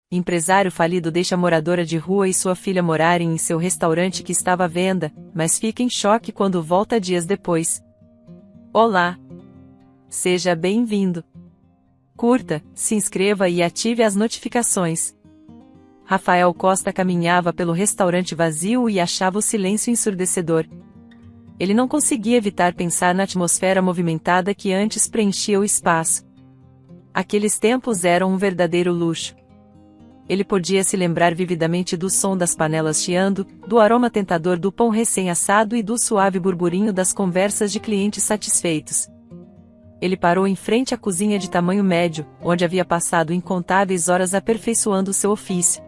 Empresário falido deixa moradora de rua e sua filha morarem em seu restaurante que estava à venda, mas fica em choque quando volta dias depois. Olá! Seja bem-vindo! Curta, se inscreva e ative as notificações. Rafael Costa caminhava pelo restaurante vazio e achava o silêncio ensurdecedor. Ele não conseguia evitar pensar na atmosfera movimentada que antes preenchia o espaço. Aqueles tempos eram um verdadeiro luxo. Ele podia se lembrar vividamente do som das panelas chiando, do aroma tentador do pão recém-assado e do suave burburinho das conversas de clientes satisfeitos. Ele parou em frente à cozinha de tamanho médio, onde havia passado incontáveis horas aperfeiçoando seu ofício.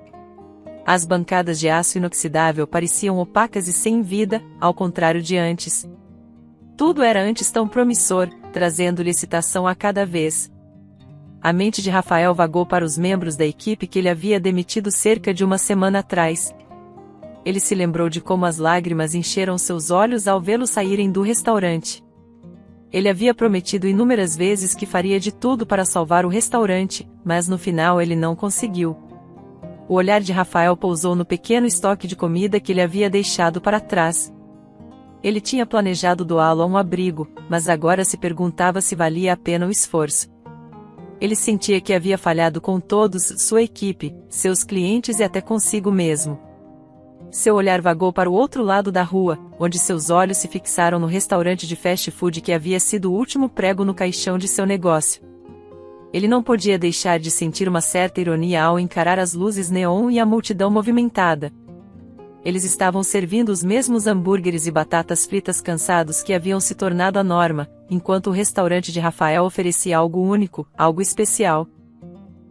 As bancadas de aço inoxidável pareciam opacas e sem vida, ao contrário de antes. Tudo era antes tão promissor, trazendo-lhe excitação a cada vez. A mente de Rafael vagou para os membros da equipe que ele havia demitido cerca de uma semana atrás. Ele se lembrou de como as lágrimas encheram seus olhos ao vê-los saírem do restaurante. Ele havia prometido inúmeras vezes que faria de tudo para salvar o restaurante, mas no final ele não conseguiu. O olhar de Rafael pousou no pequeno estoque de comida que ele havia deixado para trás. Ele tinha planejado doá-lo a um abrigo, mas agora se perguntava se valia a pena o esforço. Ele sentia que havia falhado com todos, sua equipe, seus clientes e até consigo mesmo. Seu olhar vagou para o outro lado da rua, onde seus olhos se fixaram no restaurante de fast food que havia sido o último prego no caixão de seu negócio. Ele não podia deixar de sentir uma certa ironia ao encarar as luzes neon e a multidão movimentada. Eles estavam servindo os mesmos hambúrgueres e batatas fritas cansados que haviam se tornado a norma, enquanto o restaurante de Rafael oferecia algo único, algo especial.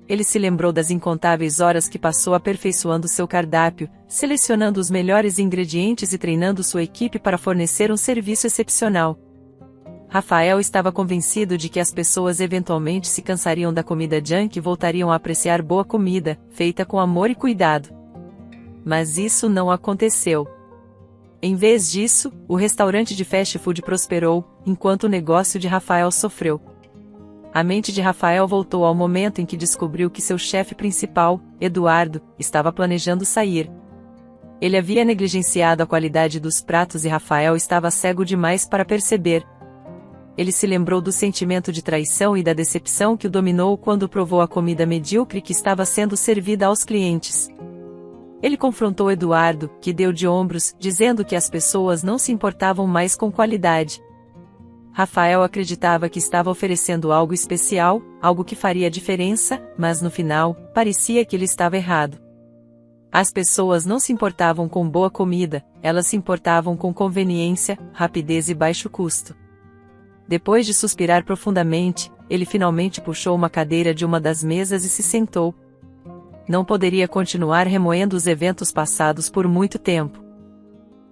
Ele se lembrou das incontáveis horas que passou aperfeiçoando seu cardápio, selecionando os melhores ingredientes e treinando sua equipe para fornecer um serviço excepcional. Rafael estava convencido de que as pessoas eventualmente se cansariam da comida junk e voltariam a apreciar boa comida, feita com amor e cuidado. Mas isso não aconteceu. Em vez disso, o restaurante de fast food prosperou, enquanto o negócio de Rafael sofreu. A mente de Rafael voltou ao momento em que descobriu que seu chefe principal, Eduardo, estava planejando sair. Ele havia negligenciado a qualidade dos pratos e Rafael estava cego demais para perceber. Ele se lembrou do sentimento de traição e da decepção que o dominou quando provou a comida medíocre que estava sendo servida aos clientes. Ele confrontou Eduardo, que deu de ombros, dizendo que as pessoas não se importavam mais com qualidade. Rafael acreditava que estava oferecendo algo especial, algo que faria diferença, mas no final, parecia que ele estava errado. As pessoas não se importavam com boa comida, elas se importavam com conveniência, rapidez e baixo custo. Depois de suspirar profundamente, ele finalmente puxou uma cadeira de uma das mesas e se sentou. Não poderia continuar remoendo os eventos passados por muito tempo.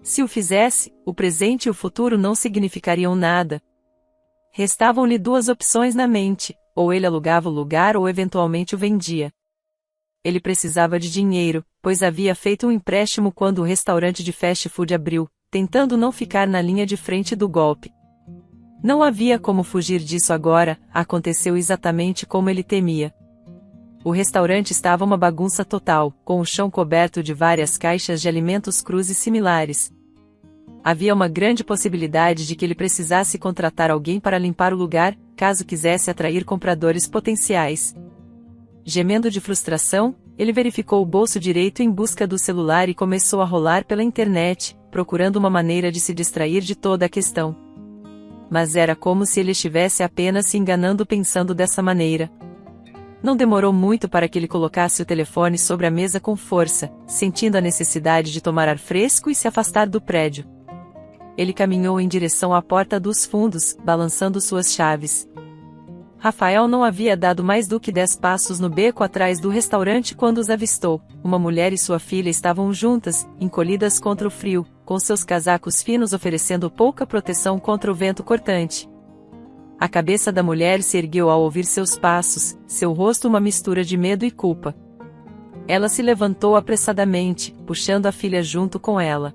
Se o fizesse, o presente e o futuro não significariam nada. Restavam-lhe duas opções na mente, ou ele alugava o lugar ou eventualmente o vendia. Ele precisava de dinheiro, pois havia feito um empréstimo quando o restaurante de fast food abriu, tentando não ficar na linha de frente do golpe. Não havia como fugir disso agora, aconteceu exatamente como ele temia. O restaurante estava uma bagunça total, com o chão coberto de várias caixas de alimentos crus e similares. Havia uma grande possibilidade de que ele precisasse contratar alguém para limpar o lugar, caso quisesse atrair compradores potenciais. Gemendo de frustração, ele verificou o bolso direito em busca do celular e começou a rolar pela internet, procurando uma maneira de se distrair de toda a questão. Mas era como se ele estivesse apenas se enganando pensando dessa maneira. Não demorou muito para que ele colocasse o telefone sobre a mesa com força, sentindo a necessidade de tomar ar fresco e se afastar do prédio. Ele caminhou em direção à porta dos fundos, balançando suas chaves. Rafael não havia dado mais do que 10 passos no beco atrás do restaurante quando os avistou. Uma mulher e sua filha estavam juntas, encolhidas contra o frio, com seus casacos finos oferecendo pouca proteção contra o vento cortante. A cabeça da mulher se ergueu ao ouvir seus passos, seu rosto uma mistura de medo e culpa. Ela se levantou apressadamente, puxando a filha junto com ela.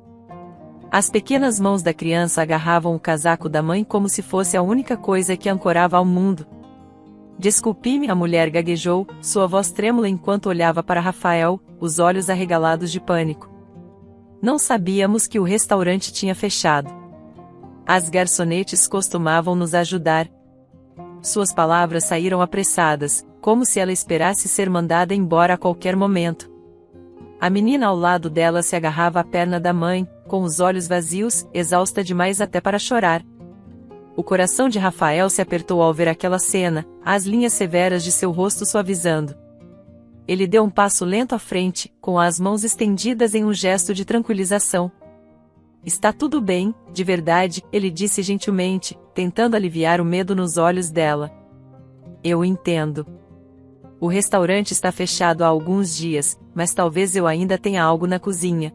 As pequenas mãos da criança agarravam o casaco da mãe como se fosse a única coisa que a ancorava ao mundo. Desculpe-me, a mulher gaguejou, sua voz trêmula enquanto olhava para Rafael, os olhos arregalados de pânico. Não sabíamos que o restaurante tinha fechado. As garçonetes costumavam nos ajudar. Suas palavras saíram apressadas, como se ela esperasse ser mandada embora a qualquer momento. A menina ao lado dela se agarrava à perna da mãe, com os olhos vazios, exausta demais até para chorar. O coração de Rafael se apertou ao ver aquela cena, as linhas severas de seu rosto suavizando. Ele deu um passo lento à frente, com as mãos estendidas em um gesto de tranquilização. Está tudo bem, de verdade, ele disse gentilmente, tentando aliviar o medo nos olhos dela. Eu entendo. O restaurante está fechado há alguns dias, mas talvez eu ainda tenha algo na cozinha.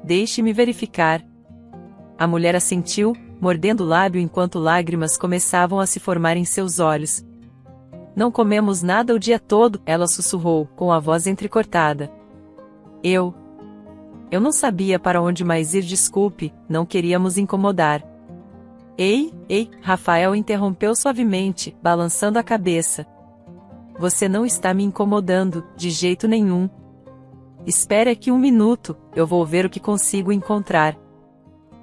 Deixe-me verificar. A mulher assentiu, mordendo o lábio enquanto lágrimas começavam a se formar em seus olhos. Não comemos nada o dia todo, ela sussurrou, com a voz entrecortada. Eu não sabia para onde mais ir, desculpe, não queríamos incomodar. Ei, Rafael interrompeu suavemente, balançando a cabeça. Você não está me incomodando, de jeito nenhum. Espere aqui um minuto, eu vou ver o que consigo encontrar.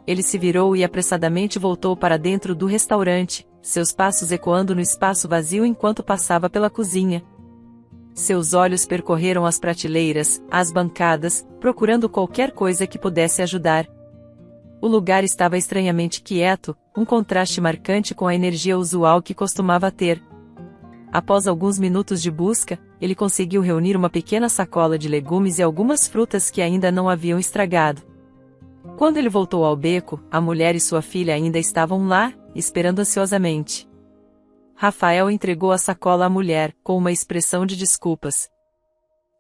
Ele se virou e apressadamente voltou para dentro do restaurante, seus passos ecoando no espaço vazio enquanto passava pela cozinha. Seus olhos percorreram as prateleiras, as bancadas, procurando qualquer coisa que pudesse ajudar. O lugar estava estranhamente quieto, um contraste marcante com a energia usual que costumava ter. Após alguns minutos de busca, ele conseguiu reunir uma pequena sacola de legumes e algumas frutas que ainda não haviam estragado. Quando ele voltou ao beco, a mulher e sua filha ainda estavam lá, esperando ansiosamente. Rafael entregou a sacola à mulher, com uma expressão de desculpas.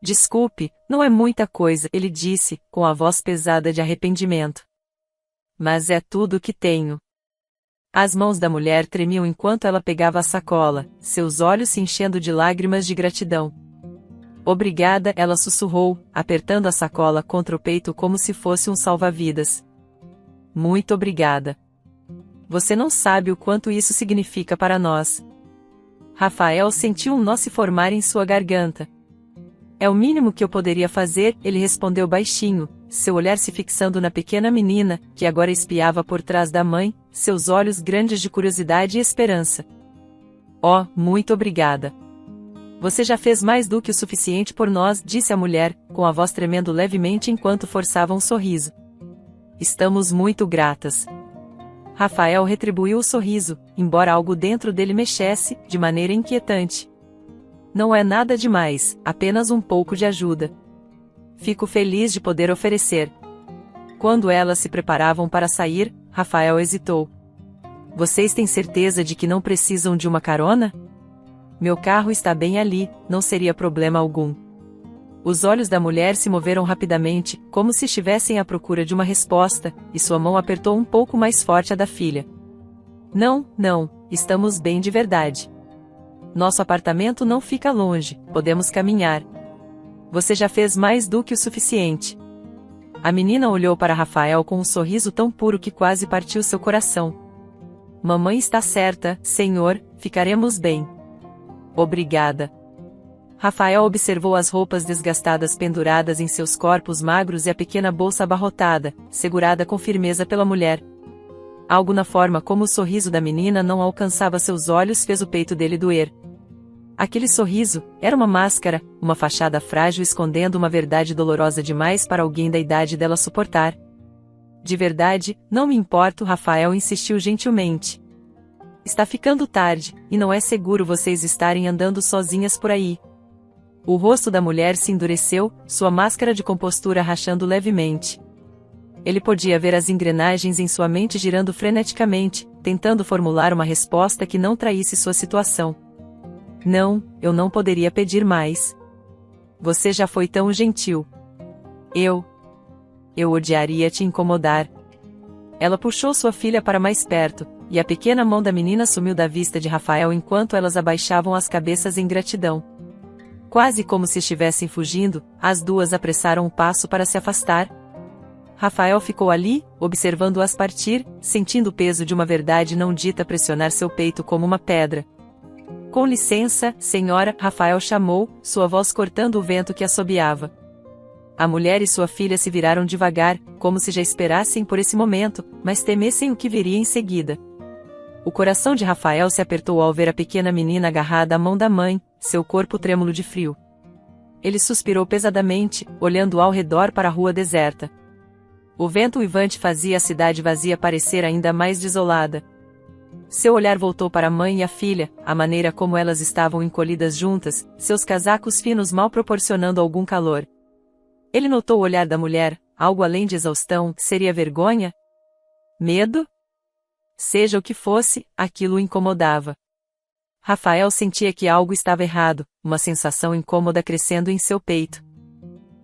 Desculpe, não é muita coisa, ele disse, com a voz pesada de arrependimento. Mas é tudo o que tenho. As mãos da mulher tremiam enquanto ela pegava a sacola, seus olhos se enchendo de lágrimas de gratidão. Obrigada, ela sussurrou, apertando a sacola contra o peito como se fosse um salva-vidas. Muito obrigada. Você não sabe o quanto isso significa para nós. Rafael sentiu um nó se formar em sua garganta. É o mínimo que eu poderia fazer, ele respondeu baixinho, seu olhar se fixando na pequena menina, que agora espiava por trás da mãe, seus olhos grandes de curiosidade e esperança. Oh, muito obrigada. Você já fez mais do que o suficiente por nós, disse a mulher, com a voz tremendo levemente enquanto forçava um sorriso. Estamos muito gratas. Rafael retribuiu o sorriso, embora algo dentro dele mexesse, de maneira inquietante. Não é nada demais, apenas um pouco de ajuda. Fico feliz de poder oferecer. Quando elas se preparavam para sair, Rafael hesitou. Vocês têm certeza de que não precisam de uma carona? Meu carro está bem ali, não seria problema algum. Os olhos da mulher se moveram rapidamente, como se estivessem à procura de uma resposta, e sua mão apertou um pouco mais forte a da filha. Não, estamos bem de verdade. Nosso apartamento não fica longe, podemos caminhar. Você já fez mais do que o suficiente. A menina olhou para Rafael com um sorriso tão puro que quase partiu seu coração. Mamãe está certa, senhor, ficaremos bem. Obrigada. Rafael observou as roupas desgastadas penduradas em seus corpos magros e a pequena bolsa abarrotada, segurada com firmeza pela mulher. Algo na forma como o sorriso da menina não alcançava seus olhos fez o peito dele doer. Aquele sorriso era uma máscara, uma fachada frágil escondendo uma verdade dolorosa demais para alguém da idade dela suportar. De verdade, não me importo, Rafael insistiu gentilmente. Está ficando tarde, e não é seguro vocês estarem andando sozinhas por aí. O rosto da mulher se endureceu, sua máscara de compostura rachando levemente. Ele podia ver as engrenagens em sua mente girando freneticamente, tentando formular uma resposta que não traísse sua situação. Não, eu não poderia pedir mais. Você já foi tão gentil. Eu odiaria te incomodar. Ela puxou sua filha para mais perto, e a pequena mão da menina sumiu da vista de Rafael enquanto elas abaixavam as cabeças em gratidão. Quase como se estivessem fugindo, as duas apressaram o passo para se afastar. Rafael ficou ali, observando-as partir, sentindo o peso de uma verdade não dita pressionar seu peito como uma pedra. Com licença, senhora, Rafael chamou, sua voz cortando o vento que assobiava. A mulher e sua filha se viraram devagar, como se já esperassem por esse momento, mas temessem o que viria em seguida. O coração de Rafael se apertou ao ver a pequena menina agarrada à mão da mãe, seu corpo trêmulo de frio. Ele suspirou pesadamente, olhando ao redor para a rua deserta. O vento uivante fazia a cidade vazia parecer ainda mais desolada. Seu olhar voltou para a mãe e a filha, a maneira como elas estavam encolhidas juntas, seus casacos finos mal proporcionando algum calor. Ele notou o olhar da mulher, algo além de exaustão, seria vergonha? Medo? Seja o que fosse, aquilo o incomodava. Rafael sentia que algo estava errado, uma sensação incômoda crescendo em seu peito.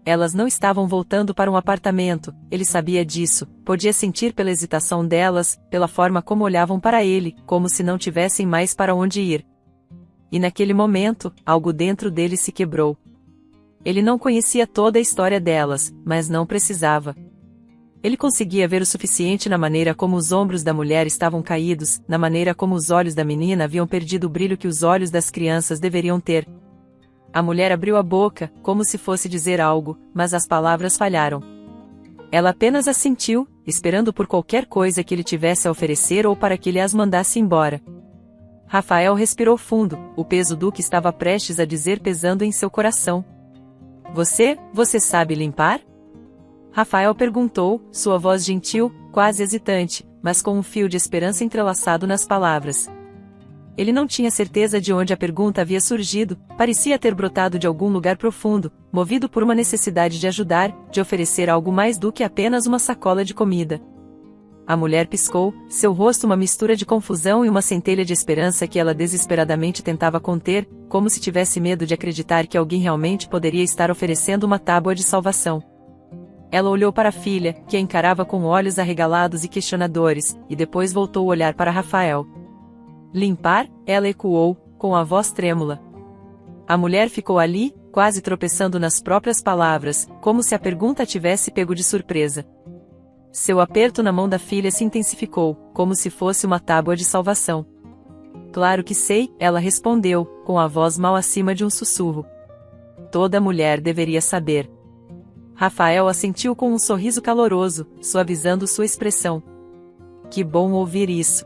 Elas não estavam voltando para um apartamento, ele sabia disso, podia sentir pela hesitação delas, pela forma como olhavam para ele, como se não tivessem mais para onde ir. E naquele momento, algo dentro dele se quebrou. Ele não conhecia toda a história delas, mas não precisava. Ele conseguia ver o suficiente na maneira como os ombros da mulher estavam caídos, na maneira como os olhos da menina haviam perdido o brilho que os olhos das crianças deveriam ter. A mulher abriu a boca, como se fosse dizer algo, mas as palavras falharam. Ela apenas assentiu, esperando por qualquer coisa que ele tivesse a oferecer ou para que ele as mandasse embora. Rafael respirou fundo, o peso do que estava prestes a dizer pesando em seu coração. Você sabe limpar? Rafael perguntou, sua voz gentil, quase hesitante, mas com um fio de esperança entrelaçado nas palavras. Ele não tinha certeza de onde a pergunta havia surgido, parecia ter brotado de algum lugar profundo, movido por uma necessidade de ajudar, de oferecer algo mais do que apenas uma sacola de comida. A mulher piscou, seu rosto uma mistura de confusão e uma centelha de esperança que ela desesperadamente tentava conter, como se tivesse medo de acreditar que alguém realmente poderia estar oferecendo uma tábua de salvação. Ela olhou para a filha, que a encarava com olhos arregalados e questionadores, e depois voltou a olhar para Rafael. Limpar? Ela ecoou, com a voz trêmula. A mulher ficou ali, quase tropeçando nas próprias palavras, como se a pergunta a tivesse pego de surpresa. Seu aperto na mão da filha se intensificou, como se fosse uma tábua de salvação. Claro que sei, ela respondeu, com a voz mal acima de um sussurro. Toda mulher deveria saber. Rafael assentiu com um sorriso caloroso, suavizando sua expressão. Que bom ouvir isso.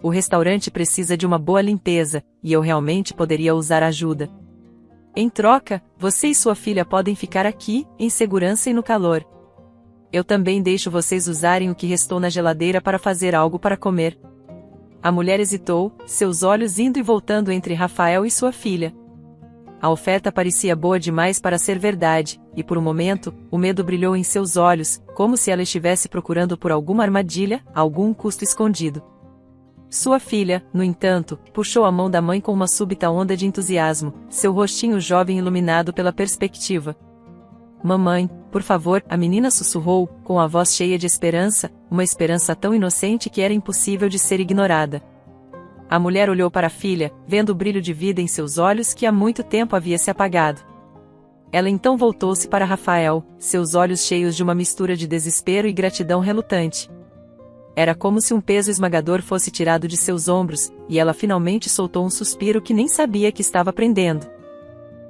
O restaurante precisa de uma boa limpeza, e eu realmente poderia usar ajuda. Em troca, você e sua filha podem ficar aqui, em segurança e no calor. Eu também deixo vocês usarem o que restou na geladeira para fazer algo para comer. A mulher hesitou, seus olhos indo e voltando entre Rafael e sua filha. A oferta parecia boa demais para ser verdade, e por um momento, o medo brilhou em seus olhos, como se ela estivesse procurando por alguma armadilha, algum custo escondido. Sua filha, no entanto, puxou a mão da mãe com uma súbita onda de entusiasmo, seu rostinho jovem iluminado pela perspectiva. Mamãe, por favor, a menina sussurrou, com a voz cheia de esperança, uma esperança tão inocente que era impossível de ser ignorada. A mulher olhou para a filha, vendo o brilho de vida em seus olhos que há muito tempo havia se apagado. Ela então voltou-se para Rafael, seus olhos cheios de uma mistura de desespero e gratidão relutante. Era como se um peso esmagador fosse tirado de seus ombros, e ela finalmente soltou um suspiro que nem sabia que estava prendendo.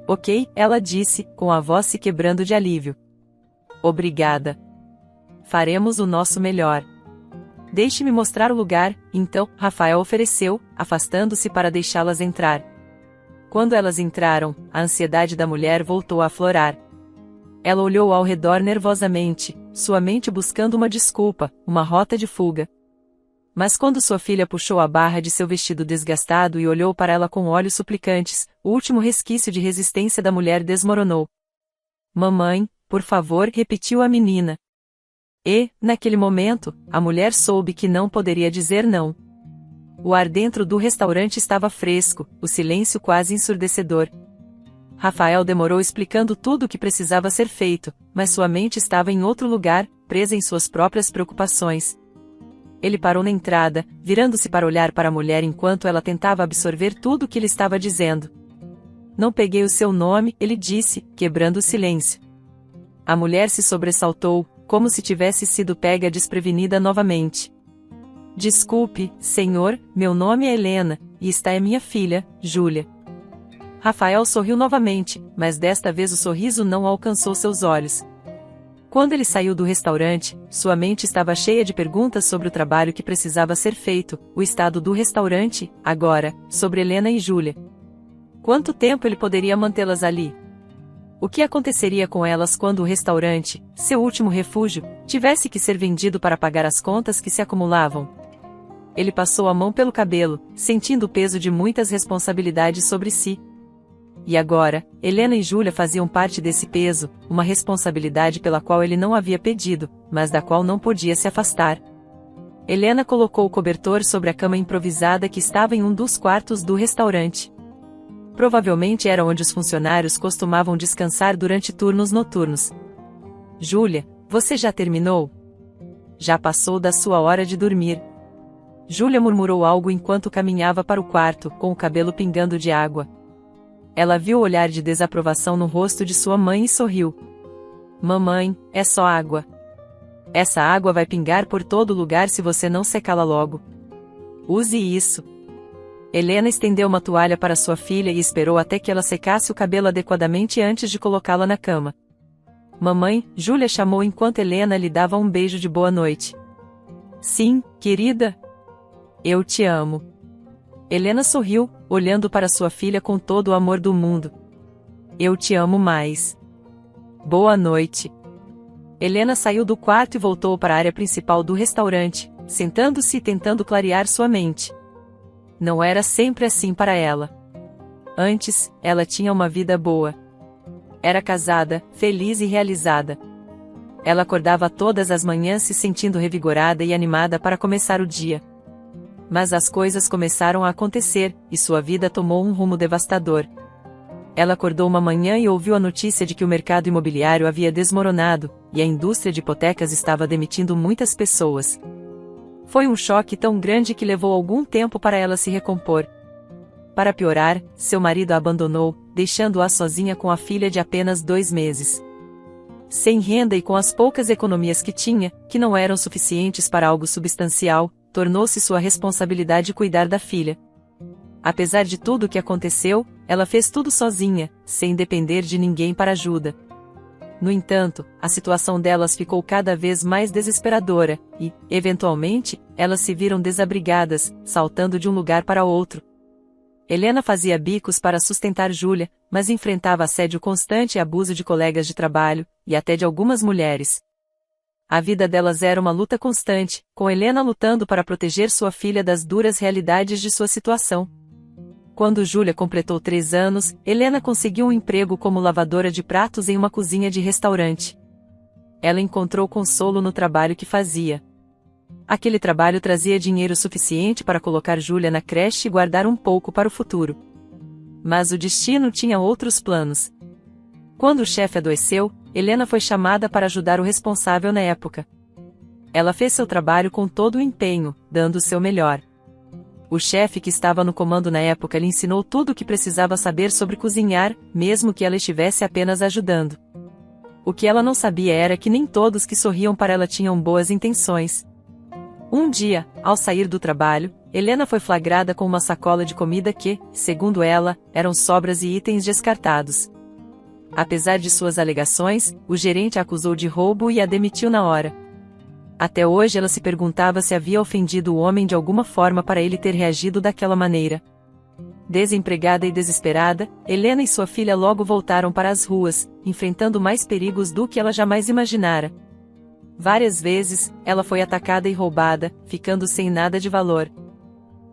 Ok, ela disse, com a voz se quebrando de alívio. Obrigada. Faremos o nosso melhor. Deixe-me mostrar o lugar, então, Rafael ofereceu, afastando-se para deixá-las entrar. Quando elas entraram, a ansiedade da mulher voltou a aflorar. Ela olhou ao redor nervosamente, sua mente buscando uma desculpa, uma rota de fuga. Mas quando sua filha puxou a barra de seu vestido desgastado e olhou para ela com olhos suplicantes, o último resquício de resistência da mulher desmoronou. Mamãe, por favor, repetiu a menina. E, naquele momento, a mulher soube que não poderia dizer não. O ar dentro do restaurante estava fresco, o silêncio quase ensurdecedor. Rafael demorou explicando tudo o que precisava ser feito, mas sua mente estava em outro lugar, presa em suas próprias preocupações. Ele parou na entrada, virando-se para olhar para a mulher enquanto ela tentava absorver tudo o que ele estava dizendo. Não peguei o seu nome, ele disse, quebrando o silêncio. A mulher se sobressaltou, como se tivesse sido pega desprevenida novamente. Desculpe, senhor, meu nome é Helena, e esta é minha filha, Júlia. Rafael sorriu novamente, mas desta vez o sorriso não alcançou seus olhos. Quando ele saiu do restaurante, sua mente estava cheia de perguntas sobre o trabalho que precisava ser feito, o estado do restaurante, agora, sobre Helena e Júlia. Quanto tempo ele poderia mantê-las ali? O que aconteceria com elas quando o restaurante, seu último refúgio, tivesse que ser vendido para pagar as contas que se acumulavam? Ele passou a mão pelo cabelo, sentindo o peso de muitas responsabilidades sobre si. E agora, Helena e Júlia faziam parte desse peso, uma responsabilidade pela qual ele não havia pedido, mas da qual não podia se afastar. Helena colocou o cobertor sobre a cama improvisada que estava em um dos quartos do restaurante. Provavelmente era onde os funcionários costumavam descansar durante turnos noturnos. Júlia, você já terminou? Já passou da sua hora de dormir. Júlia murmurou algo enquanto caminhava para o quarto, com o cabelo pingando de água. Ela viu o olhar de desaprovação no rosto de sua mãe e sorriu. Mamãe, é só água. Essa água vai pingar por todo lugar se você não secá-la logo. Use isso. Helena estendeu uma toalha para sua filha e esperou até que ela secasse o cabelo adequadamente antes de colocá-la na cama. Mamãe, Júlia chamou enquanto Helena lhe dava um beijo de boa noite. Sim, querida. Eu te amo. Helena sorriu, olhando para sua filha com todo o amor do mundo. Eu te amo mais. Boa noite. Helena saiu do quarto e voltou para a área principal do restaurante, sentando-se e tentando clarear sua mente. Não era sempre assim para ela. Antes, ela tinha uma vida boa. Era casada, feliz e realizada. Ela acordava todas as manhãs se sentindo revigorada e animada para começar o dia. Mas as coisas começaram a acontecer, e sua vida tomou um rumo devastador. Ela acordou uma manhã e ouviu a notícia de que o mercado imobiliário havia desmoronado, e a indústria de hipotecas estava demitindo muitas pessoas. Foi um choque tão grande que levou algum tempo para ela se recompor. Para piorar, seu marido a abandonou, deixando-a sozinha com a filha de apenas 2 meses. Sem renda e com as poucas economias que tinha, que não eram suficientes para algo substancial, tornou-se sua responsabilidade cuidar da filha. Apesar de tudo o que aconteceu, ela fez tudo sozinha, sem depender de ninguém para ajuda. No entanto, a situação delas ficou cada vez mais desesperadora, e, eventualmente, elas se viram desabrigadas, saltando de um lugar para outro. Helena fazia bicos para sustentar Júlia, mas enfrentava assédio constante e abuso de colegas de trabalho, e até de algumas mulheres. A vida delas era uma luta constante, com Helena lutando para proteger sua filha das duras realidades de sua situação. Quando Júlia completou 3 anos, Helena conseguiu um emprego como lavadora de pratos em uma cozinha de restaurante. Ela encontrou consolo no trabalho que fazia. Aquele trabalho trazia dinheiro suficiente para colocar Júlia na creche e guardar um pouco para o futuro. Mas o destino tinha outros planos. Quando o chefe adoeceu, Helena foi chamada para ajudar o responsável na época. Ela fez seu trabalho com todo o empenho, dando o seu melhor. O chefe que estava no comando na época lhe ensinou tudo o que precisava saber sobre cozinhar, mesmo que ela estivesse apenas ajudando. O que ela não sabia era que nem todos que sorriam para ela tinham boas intenções. Um dia, ao sair do trabalho, Helena foi flagrada com uma sacola de comida que, segundo ela, eram sobras e itens descartados. Apesar de suas alegações, o gerente a acusou de roubo e a demitiu na hora. Até hoje ela se perguntava se havia ofendido o homem de alguma forma para ele ter reagido daquela maneira. Desempregada e desesperada, Helena e sua filha logo voltaram para as ruas, enfrentando mais perigos do que ela jamais imaginara. Várias vezes, ela foi atacada e roubada, ficando sem nada de valor.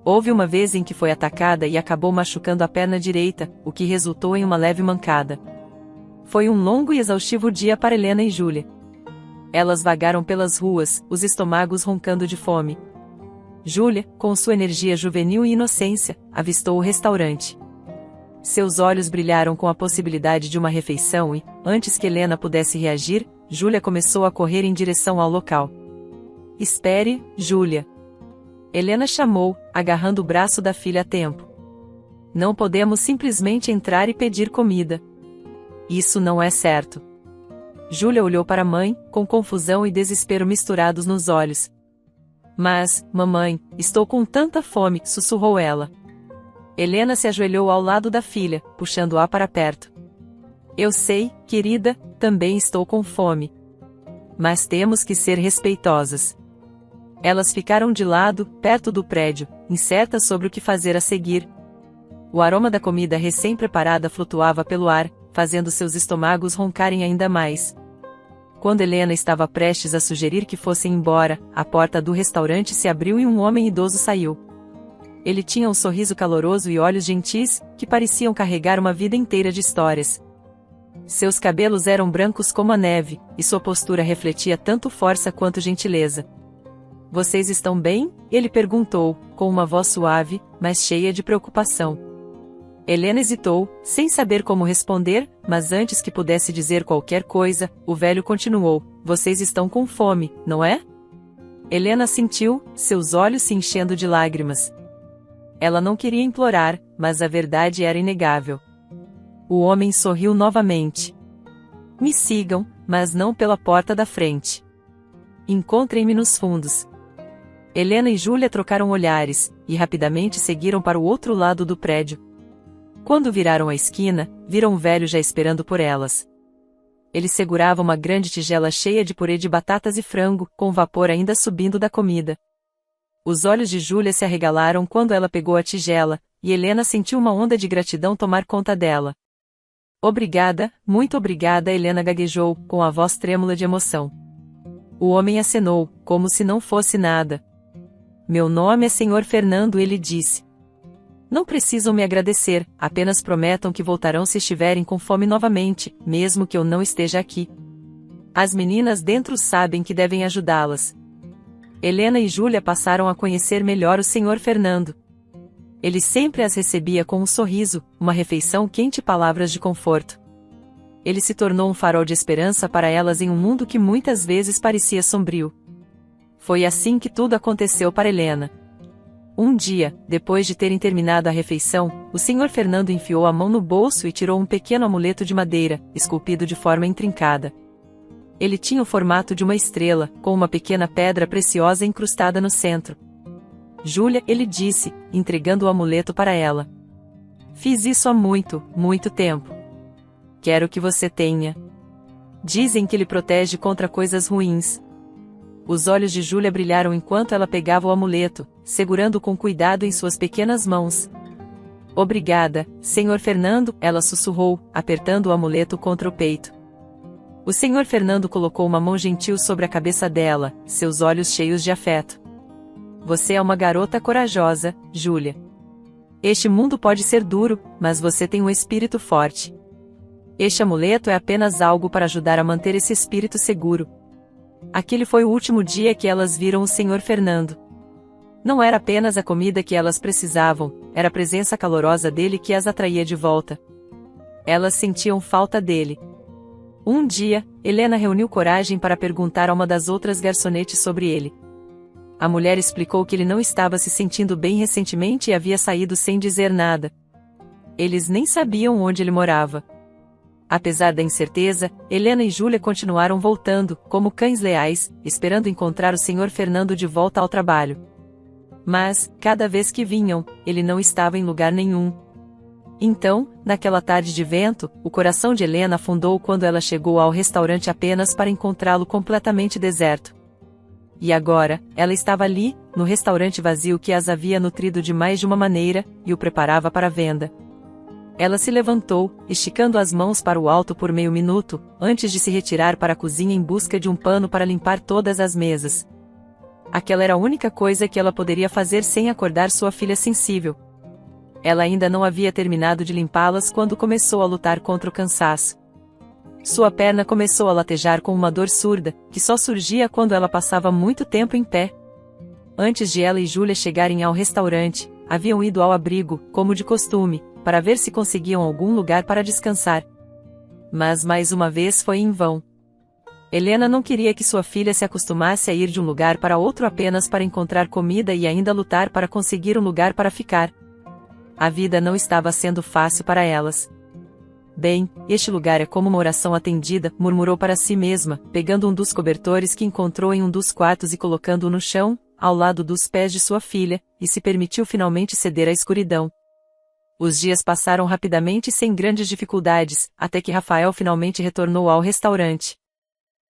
Houve uma vez em que foi atacada e acabou machucando a perna direita, o que resultou em uma leve mancada. Foi um longo e exaustivo dia para Helena e Júlia. Elas vagaram pelas ruas, os estômagos roncando de fome. Júlia, com sua energia juvenil e inocência, avistou o restaurante. Seus olhos brilharam com a possibilidade de uma refeição e, antes que Helena pudesse reagir, Júlia começou a correr em direção ao local. Espere, Júlia. Helena chamou, agarrando o braço da filha a tempo. Não podemos simplesmente entrar e pedir comida. Isso não é certo. Júlia olhou para a mãe, com confusão e desespero misturados nos olhos. Mas, mamãe, estou com tanta fome, sussurrou ela. Helena se ajoelhou ao lado da filha, puxando-a para perto. Eu sei, querida, também estou com fome. Mas temos que ser respeitosas. Elas ficaram de lado, perto do prédio, incertas sobre o que fazer a seguir. O aroma da comida recém-preparada flutuava pelo ar, fazendo seus estômagos roncarem ainda mais. Quando Helena estava prestes a sugerir que fossem embora, a porta do restaurante se abriu e um homem idoso saiu. Ele tinha um sorriso caloroso e olhos gentis, que pareciam carregar uma vida inteira de histórias. Seus cabelos eram brancos como a neve, e sua postura refletia tanto força quanto gentileza. Vocês estão bem? Ele perguntou, com uma voz suave, mas cheia de preocupação. Helena hesitou, sem saber como responder, mas antes que pudesse dizer qualquer coisa, o velho continuou: Vocês estão com fome, não é? Helena sentiu, seus olhos se enchendo de lágrimas. Ela não queria implorar, mas a verdade era inegável. O homem sorriu novamente. Me sigam, mas não pela porta da frente. Encontrem-me nos fundos. Helena e Júlia trocaram olhares, e rapidamente seguiram para o outro lado do prédio. Quando viraram a esquina, viram o velho já esperando por elas. Ele segurava uma grande tigela cheia de purê de batatas e frango, com vapor ainda subindo da comida. Os olhos de Júlia se arregalaram quando ela pegou a tigela, e Helena sentiu uma onda de gratidão tomar conta dela. Obrigada, muito obrigada, Helena gaguejou, com a voz trêmula de emoção. O homem acenou, como se não fosse nada. Meu nome é Senhor Fernando, ele disse. Não precisam me agradecer, apenas prometam que voltarão se estiverem com fome novamente, mesmo que eu não esteja aqui. As meninas dentro sabem que devem ajudá-las. Helena e Júlia passaram a conhecer melhor o Senhor Fernando. Ele sempre as recebia com um sorriso, uma refeição quente e palavras de conforto. Ele se tornou um farol de esperança para elas em um mundo que muitas vezes parecia sombrio. Foi assim que tudo aconteceu para Helena. Um dia, depois de terem terminado a refeição, o Senhor Fernando enfiou a mão no bolso e tirou um pequeno amuleto de madeira, esculpido de forma intrincada. Ele tinha o formato de uma estrela, com uma pequena pedra preciosa incrustada no centro. Júlia, ele disse, entregando o amuleto para ela. Fiz isso há muito, muito tempo. Quero que você tenha. Dizem que ele protege contra coisas ruins. Os olhos de Júlia brilharam enquanto ela pegava o amuleto, segurando com cuidado em suas pequenas mãos. Obrigada, Senhor Fernando, ela sussurrou, apertando o amuleto contra o peito. O Senhor Fernando colocou uma mão gentil sobre a cabeça dela, seus olhos cheios de afeto. Você é uma garota corajosa, Júlia. Este mundo pode ser duro, mas você tem um espírito forte. Este amuleto é apenas algo para ajudar a manter esse espírito seguro. Aquele foi o último dia que elas viram o Senhor Fernando. Não era apenas a comida que elas precisavam, era a presença calorosa dele que as atraía de volta. Elas sentiam falta dele. Um dia, Helena reuniu coragem para perguntar a uma das outras garçonetes sobre ele. A mulher explicou que ele não estava se sentindo bem recentemente e havia saído sem dizer nada. Eles nem sabiam onde ele morava. Apesar da incerteza, Helena e Júlia continuaram voltando, como cães leais, esperando encontrar o Senhor Fernando de volta ao trabalho. Mas, cada vez que vinham, ele não estava em lugar nenhum. Então, naquela tarde de vento, o coração de Helena afundou quando ela chegou ao restaurante apenas para encontrá-lo completamente deserto. E agora, ela estava ali, no restaurante vazio que as havia nutrido de mais de uma maneira, e o preparava para a venda. Ela se levantou, esticando as mãos para o alto por meio minuto, antes de se retirar para a cozinha em busca de um pano para limpar todas as mesas. Aquela era a única coisa que ela poderia fazer sem acordar sua filha sensível. Ela ainda não havia terminado de limpá-las quando começou a lutar contra o cansaço. Sua perna começou a latejar com uma dor surda, que só surgia quando ela passava muito tempo em pé. Antes de ela e Júlia chegarem ao restaurante, haviam ido ao abrigo, como de costume, para ver se conseguiam algum lugar para descansar. Mas mais uma vez foi em vão. Helena não queria que sua filha se acostumasse a ir de um lugar para outro apenas para encontrar comida e ainda lutar para conseguir um lugar para ficar. A vida não estava sendo fácil para elas. Bem, este lugar é como uma oração atendida, murmurou para si mesma, pegando um dos cobertores que encontrou em um dos quartos e colocando-o no chão, ao lado dos pés de sua filha, e se permitiu finalmente ceder à escuridão. Os dias passaram rapidamente sem grandes dificuldades, até que Rafael finalmente retornou ao restaurante.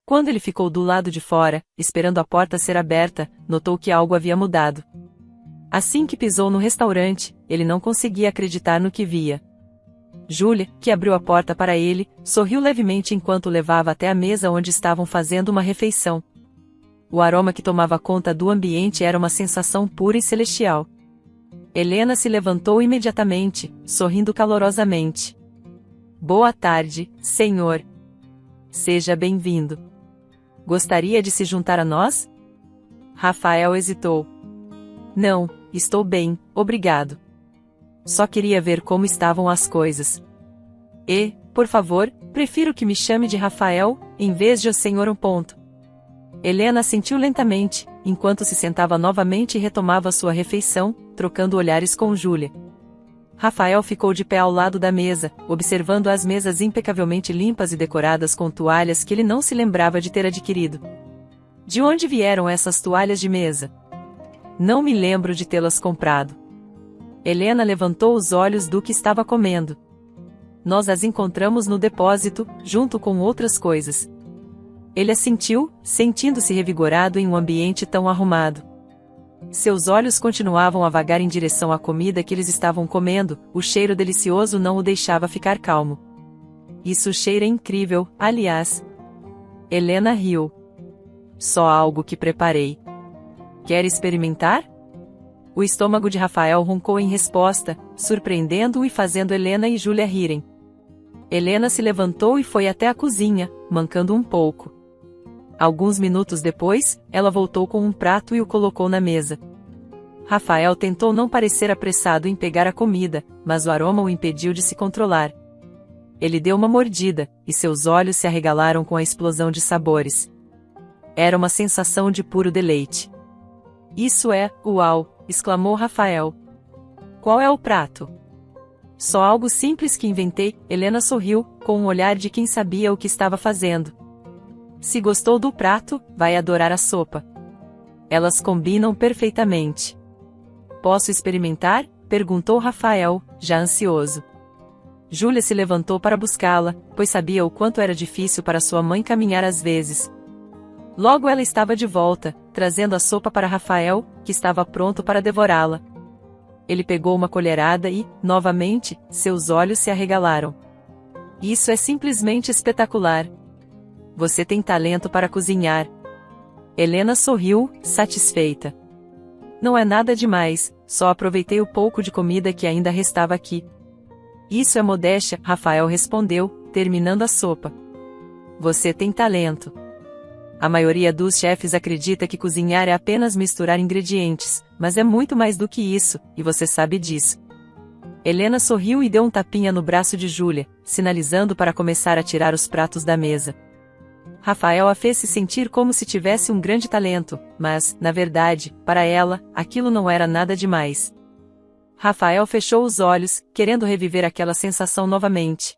Quando ele ficou do lado de fora, esperando a porta ser aberta, notou que algo havia mudado. Assim que pisou no restaurante, ele não conseguia acreditar no que via. Júlia, que abriu a porta para ele, sorriu levemente enquanto o levava até a mesa onde estavam fazendo uma refeição. O aroma que tomava conta do ambiente era uma sensação pura e celestial. Helena se levantou imediatamente, sorrindo calorosamente. Boa tarde, senhor. Seja bem-vindo. Gostaria de se juntar a nós? Rafael hesitou. Não, estou bem, obrigado. Só queria ver como estavam as coisas. E, por favor, prefiro que me chame de Rafael, em vez de o senhor. Helena assentiu lentamente, enquanto se sentava novamente e retomava sua refeição, trocando olhares com Júlia. Rafael ficou de pé ao lado da mesa, observando as mesas impecavelmente limpas e decoradas com toalhas que ele não se lembrava de ter adquirido. De onde vieram essas toalhas de mesa? Não me lembro de tê-las comprado. Helena levantou os olhos do que estava comendo. Nós as encontramos no depósito, junto com outras coisas. Ele assentiu, sentindo-se revigorado em um ambiente tão arrumado. Seus olhos continuavam a vagar em direção à comida que eles estavam comendo, o cheiro delicioso não o deixava ficar calmo. Isso cheira incrível, aliás. Helena riu. Só algo que preparei. Quer experimentar? O estômago de Rafael roncou em resposta, surpreendendo-o e fazendo Helena e Júlia rirem. Helena se levantou e foi até a cozinha, mancando um pouco. Alguns minutos depois, ela voltou com um prato e o colocou na mesa. Rafael tentou não parecer apressado em pegar a comida, mas o aroma o impediu de se controlar. Ele deu uma mordida, e seus olhos se arregalaram com a explosão de sabores. Era uma sensação de puro deleite. Isso é, uau! Exclamou Rafael. Qual é o prato? Só algo simples que inventei, Helena sorriu, com um olhar de quem sabia o que estava fazendo. Se gostou do prato, vai adorar a sopa. Elas combinam perfeitamente. Posso experimentar? Perguntou Rafael, já ansioso. Júlia se levantou para buscá-la, pois sabia o quanto era difícil para sua mãe caminhar às vezes. Logo ela estava de volta, trazendo a sopa para Rafael, que estava pronto para devorá-la. Ele pegou uma colherada e, novamente, seus olhos se arregalaram. Isso é simplesmente espetacular. Você tem talento para cozinhar. Helena sorriu, satisfeita. Não é nada demais, só aproveitei o pouco de comida que ainda restava aqui. Isso é modéstia, Rafael respondeu, terminando a sopa. Você tem talento. A maioria dos chefes acredita que cozinhar é apenas misturar ingredientes, mas é muito mais do que isso, e você sabe disso. Helena sorriu e deu um tapinha no braço de Júlia, sinalizando para começar a tirar os pratos da mesa. Rafael a fez se sentir como se tivesse um grande talento, mas, na verdade, para ela, aquilo não era nada demais. Rafael fechou os olhos, querendo reviver aquela sensação novamente.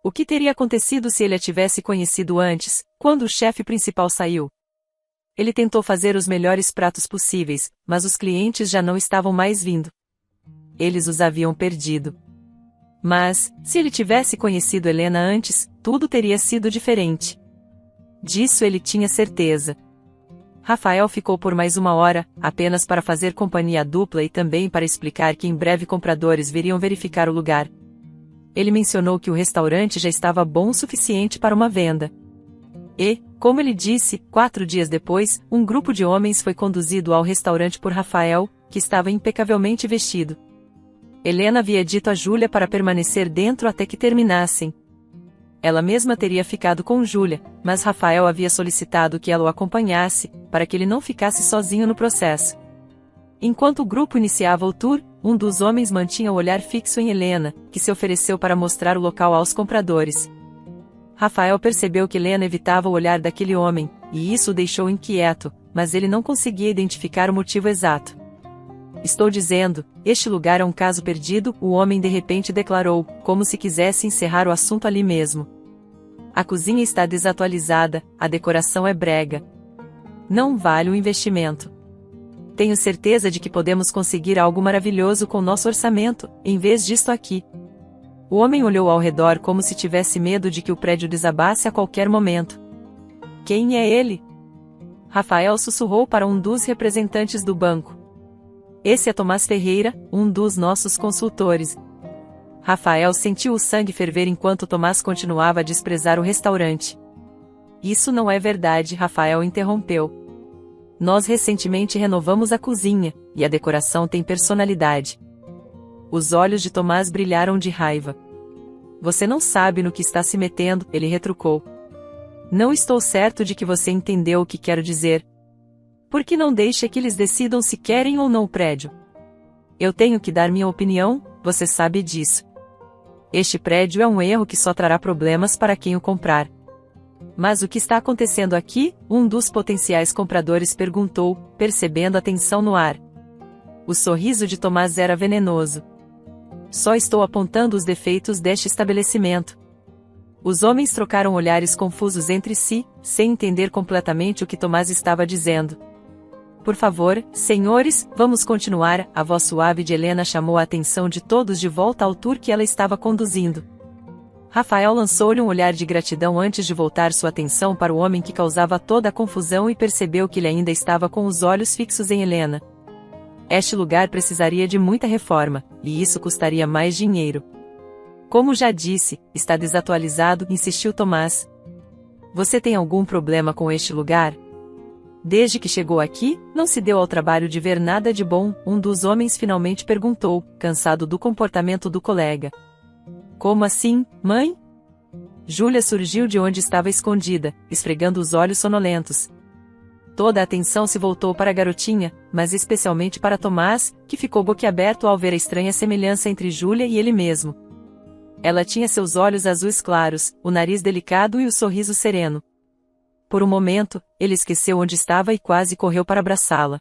O que teria acontecido se ele a tivesse conhecido antes, quando o chefe principal saiu? Ele tentou fazer os melhores pratos possíveis, mas os clientes já não estavam mais vindo. Eles os haviam perdido. Mas, se ele tivesse conhecido Helena antes, tudo teria sido diferente. Disso ele tinha certeza. Rafael ficou por mais 1 hora, apenas para fazer companhia à dupla e também para explicar que em breve compradores viriam verificar o lugar. Ele mencionou que o restaurante já estava bom o suficiente para uma venda. E, como ele disse, 4 dias depois, um grupo de homens foi conduzido ao restaurante por Rafael, que estava impecavelmente vestido. Helena havia dito a Júlia para permanecer dentro até que terminassem. Ela mesma teria ficado com Júlia, mas Rafael havia solicitado que ela o acompanhasse, para que ele não ficasse sozinho no processo. Enquanto o grupo iniciava o tour, um dos homens mantinha o olhar fixo em Helena, que se ofereceu para mostrar o local aos compradores. Rafael percebeu que Helena evitava o olhar daquele homem, e isso o deixou inquieto, mas ele não conseguia identificar o motivo exato. Estou dizendo, este lugar é um caso perdido, o homem de repente declarou, como se quisesse encerrar o assunto ali mesmo. A cozinha está desatualizada, a decoração é brega. Não vale o investimento. Tenho certeza de que podemos conseguir algo maravilhoso com nosso orçamento, em vez disto aqui. O homem olhou ao redor como se tivesse medo de que o prédio desabasse a qualquer momento. Quem é ele? Rafael sussurrou para um dos representantes do banco. Esse é Tomás Ferreira, um dos nossos consultores. Rafael sentiu o sangue ferver enquanto Tomás continuava a desprezar o restaurante. Isso não é verdade, Rafael interrompeu. Nós recentemente renovamos a cozinha, e a decoração tem personalidade. Os olhos de Tomás brilharam de raiva. Você não sabe no que está se metendo, ele retrucou. Não estou certo de que você entendeu o que quero dizer. Por que não deixa que eles decidam se querem ou não o prédio? Eu tenho que dar minha opinião, você sabe disso. Este prédio é um erro que só trará problemas para quem o comprar. Mas o que está acontecendo aqui? Um dos potenciais compradores perguntou, percebendo a tensão no ar. O sorriso de Tomás era venenoso. Só estou apontando os defeitos deste estabelecimento. Os homens trocaram olhares confusos entre si, sem entender completamente o que Tomás estava dizendo. Por favor, senhores, vamos continuar. A voz suave de Helena chamou a atenção de todos de volta ao tour que ela estava conduzindo. Rafael lançou-lhe um olhar de gratidão antes de voltar sua atenção para o homem que causava toda a confusão e percebeu que ele ainda estava com os olhos fixos em Helena. Este lugar precisaria de muita reforma, e isso custaria mais dinheiro. Como já disse, está desatualizado, insistiu Tomás. Você tem algum problema com este lugar? Desde que chegou aqui, não se deu ao trabalho de ver nada de bom, um dos homens finalmente perguntou, cansado do comportamento do colega. Como assim, mãe? Júlia surgiu de onde estava escondida, esfregando os olhos sonolentos. Toda a atenção se voltou para a garotinha, mas especialmente para Tomás, que ficou boquiaberto ao ver a estranha semelhança entre Júlia e ele mesmo. Ela tinha seus olhos azuis claros, o nariz delicado e o sorriso sereno. Por um momento, ele esqueceu onde estava e quase correu para abraçá-la.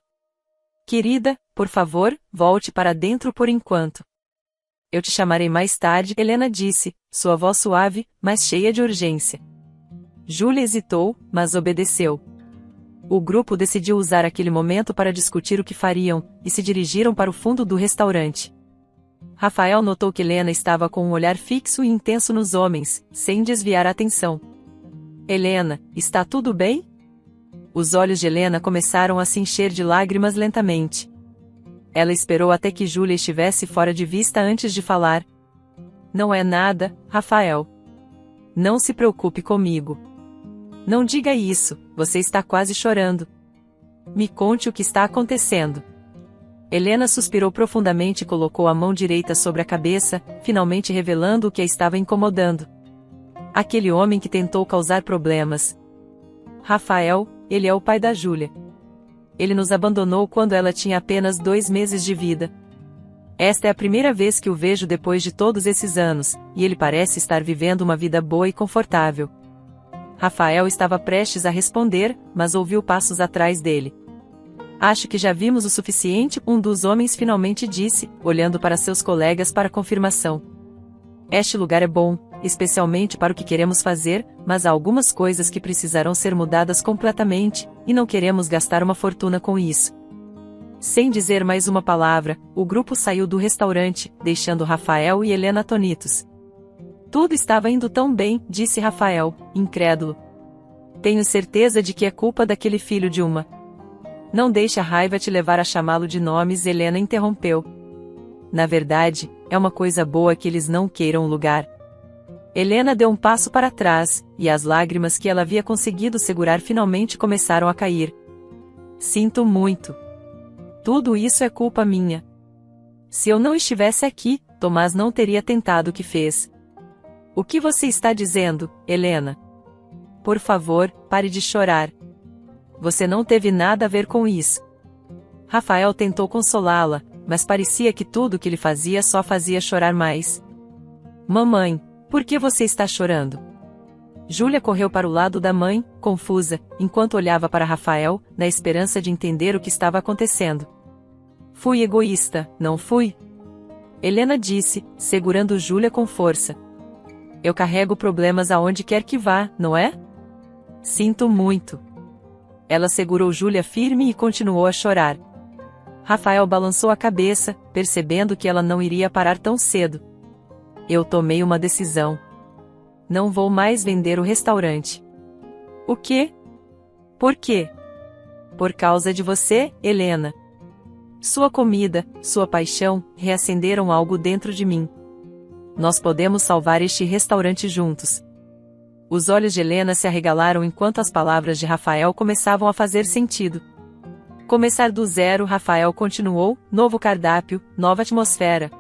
Querida, por favor, volte para dentro por enquanto. Eu te chamarei mais tarde, Helena disse, sua voz suave, mas cheia de urgência. Júlia hesitou, mas obedeceu. O grupo decidiu usar aquele momento para discutir o que fariam, e se dirigiram para o fundo do restaurante. Rafael notou que Helena estava com um olhar fixo e intenso nos homens, sem desviar a atenção. Helena, está tudo bem? Os olhos de Helena começaram a se encher de lágrimas lentamente. Ela esperou até que Júlia estivesse fora de vista antes de falar. Não é nada, Rafael. Não se preocupe comigo. Não diga isso, você está quase chorando. Me conte o que está acontecendo. Helena suspirou profundamente e colocou a mão direita sobre a cabeça, finalmente revelando o que a estava incomodando. Aquele homem que tentou causar problemas. Rafael, ele é o pai da Júlia. Ele nos abandonou quando ela tinha apenas 2 meses de vida. Esta é a primeira vez que o vejo depois de todos esses anos, e ele parece estar vivendo uma vida boa e confortável. Rafael estava prestes a responder, mas ouviu passos atrás dele. Acho que já vimos o suficiente, um dos homens finalmente disse, olhando para seus colegas para confirmação. Este lugar é bom, especialmente para o que queremos fazer, mas há algumas coisas que precisarão ser mudadas completamente, e não queremos gastar uma fortuna com isso. Sem dizer mais uma palavra, o grupo saiu do restaurante, deixando Rafael e Helena atonitos. Tudo estava indo tão bem, disse Rafael, incrédulo. Tenho certeza de que é culpa daquele filho de uma. Não deixe a raiva te levar a chamá-lo de nomes, Helena interrompeu. Na verdade, é uma coisa boa que eles não queiram o lugar. Helena deu um passo para trás, e as lágrimas que ela havia conseguido segurar finalmente começaram a cair. Sinto muito. Tudo isso é culpa minha. Se eu não estivesse aqui, Tomás não teria tentado o que fez. O que você está dizendo, Helena? Por favor, pare de chorar. Você não teve nada a ver com isso. Rafael tentou consolá-la, mas parecia que tudo o que ele fazia só fazia chorar mais. Mamãe, por que você está chorando? Júlia correu para o lado da mãe, confusa, enquanto olhava para Rafael, na esperança de entender o que estava acontecendo. Fui egoísta, não fui? Helena disse, segurando Júlia com força. Eu carrego problemas aonde quer que vá, não é? Sinto muito. Ela segurou Júlia firme e continuou a chorar. Rafael balançou a cabeça, percebendo que ela não iria parar tão cedo. Eu tomei uma decisão. Não vou mais vender o restaurante. O quê? Por quê? Por causa de você, Helena. Sua comida, sua paixão, reacenderam algo dentro de mim. Nós podemos salvar este restaurante juntos. Os olhos de Helena se arregalaram enquanto as palavras de Rafael começavam a fazer sentido. Começar do zero, Rafael continuou, novo cardápio, nova atmosfera.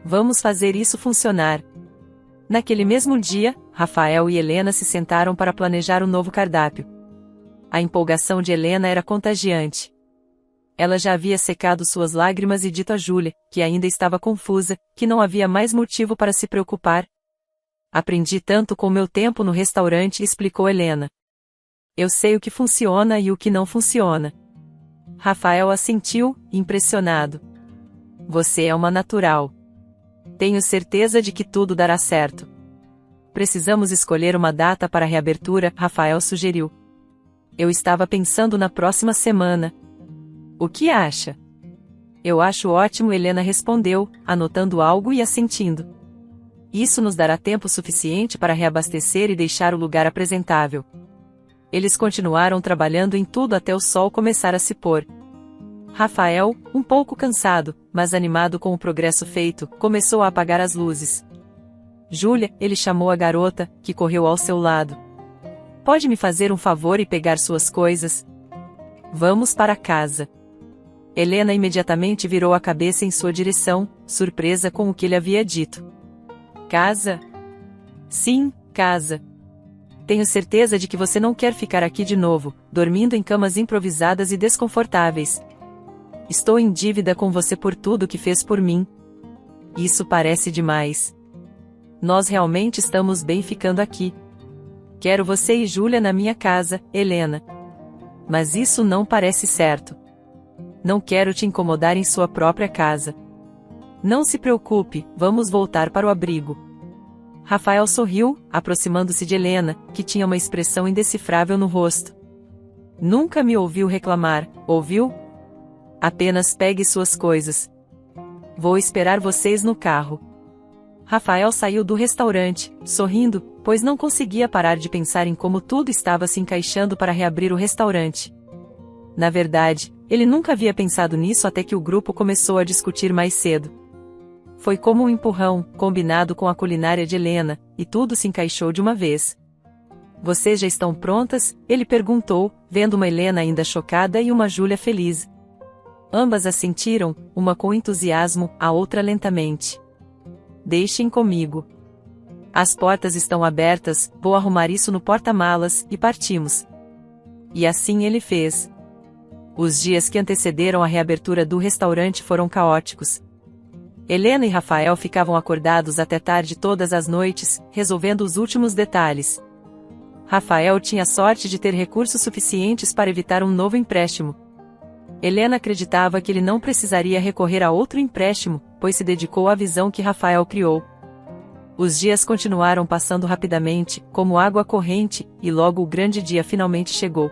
Vamos fazer isso funcionar. Naquele mesmo dia, Rafael e Helena se sentaram para planejar o novo cardápio. A empolgação de Helena era contagiante. Ela já havia secado suas lágrimas e dito a Júlia, que ainda estava confusa, que não havia mais motivo para se preocupar. Aprendi tanto com meu tempo no restaurante, explicou Helena. Eu sei o que funciona e o que não funciona. Rafael assentiu, impressionado. Você é uma natural. Tenho certeza de que tudo dará certo. Precisamos escolher uma data para a reabertura, Rafael sugeriu. Eu estava pensando na próxima semana. O que acha? Eu acho ótimo, Helena respondeu, anotando algo e assentindo. Isso nos dará tempo suficiente para reabastecer e deixar o lugar apresentável. Eles continuaram trabalhando em tudo até o sol começar a se pôr. Rafael, um pouco cansado, mas animado com o progresso feito, começou a apagar as luzes. Júlia, ele chamou a garota, que correu ao seu lado. Pode me fazer um favor e pegar suas coisas? Vamos para casa. Helena imediatamente virou a cabeça em sua direção, surpresa com o que ele havia dito. Casa? Sim, casa. Tenho certeza de que você não quer ficar aqui de novo, dormindo em camas improvisadas e desconfortáveis. Estou em dívida com você por tudo que fez por mim. Isso parece demais. Nós realmente estamos bem ficando aqui. Quero você e Júlia na minha casa, Helena. Mas isso não parece certo. Não quero te incomodar em sua própria casa. Não se preocupe, vamos voltar para o abrigo. Rafael sorriu, aproximando-se de Helena, que tinha uma expressão indecifrável no rosto. Nunca me ouviu reclamar, ouviu? Apenas pegue suas coisas. Vou esperar vocês no carro. Rafael saiu do restaurante, sorrindo, pois não conseguia parar de pensar em como tudo estava se encaixando para reabrir o restaurante. Na verdade, ele nunca havia pensado nisso até que o grupo começou a discutir mais cedo. Foi como um empurrão, combinado com a culinária de Helena, e tudo se encaixou de uma vez. Vocês já estão prontas? Ele perguntou, vendo uma Helena ainda chocada e uma Júlia feliz. Ambas assentiram, uma com entusiasmo, a outra lentamente. Deixem comigo. As portas estão abertas, vou arrumar isso no porta-malas, e partimos. E assim ele fez. Os dias que antecederam a reabertura do restaurante foram caóticos. Helena e Rafael ficavam acordados até tarde todas as noites, resolvendo os últimos detalhes. Rafael tinha sorte de ter recursos suficientes para evitar um novo empréstimo. Helena acreditava que ele não precisaria recorrer a outro empréstimo, pois se dedicou à visão que Rafael criou. Os dias continuaram passando rapidamente, como água corrente, e logo o grande dia finalmente chegou.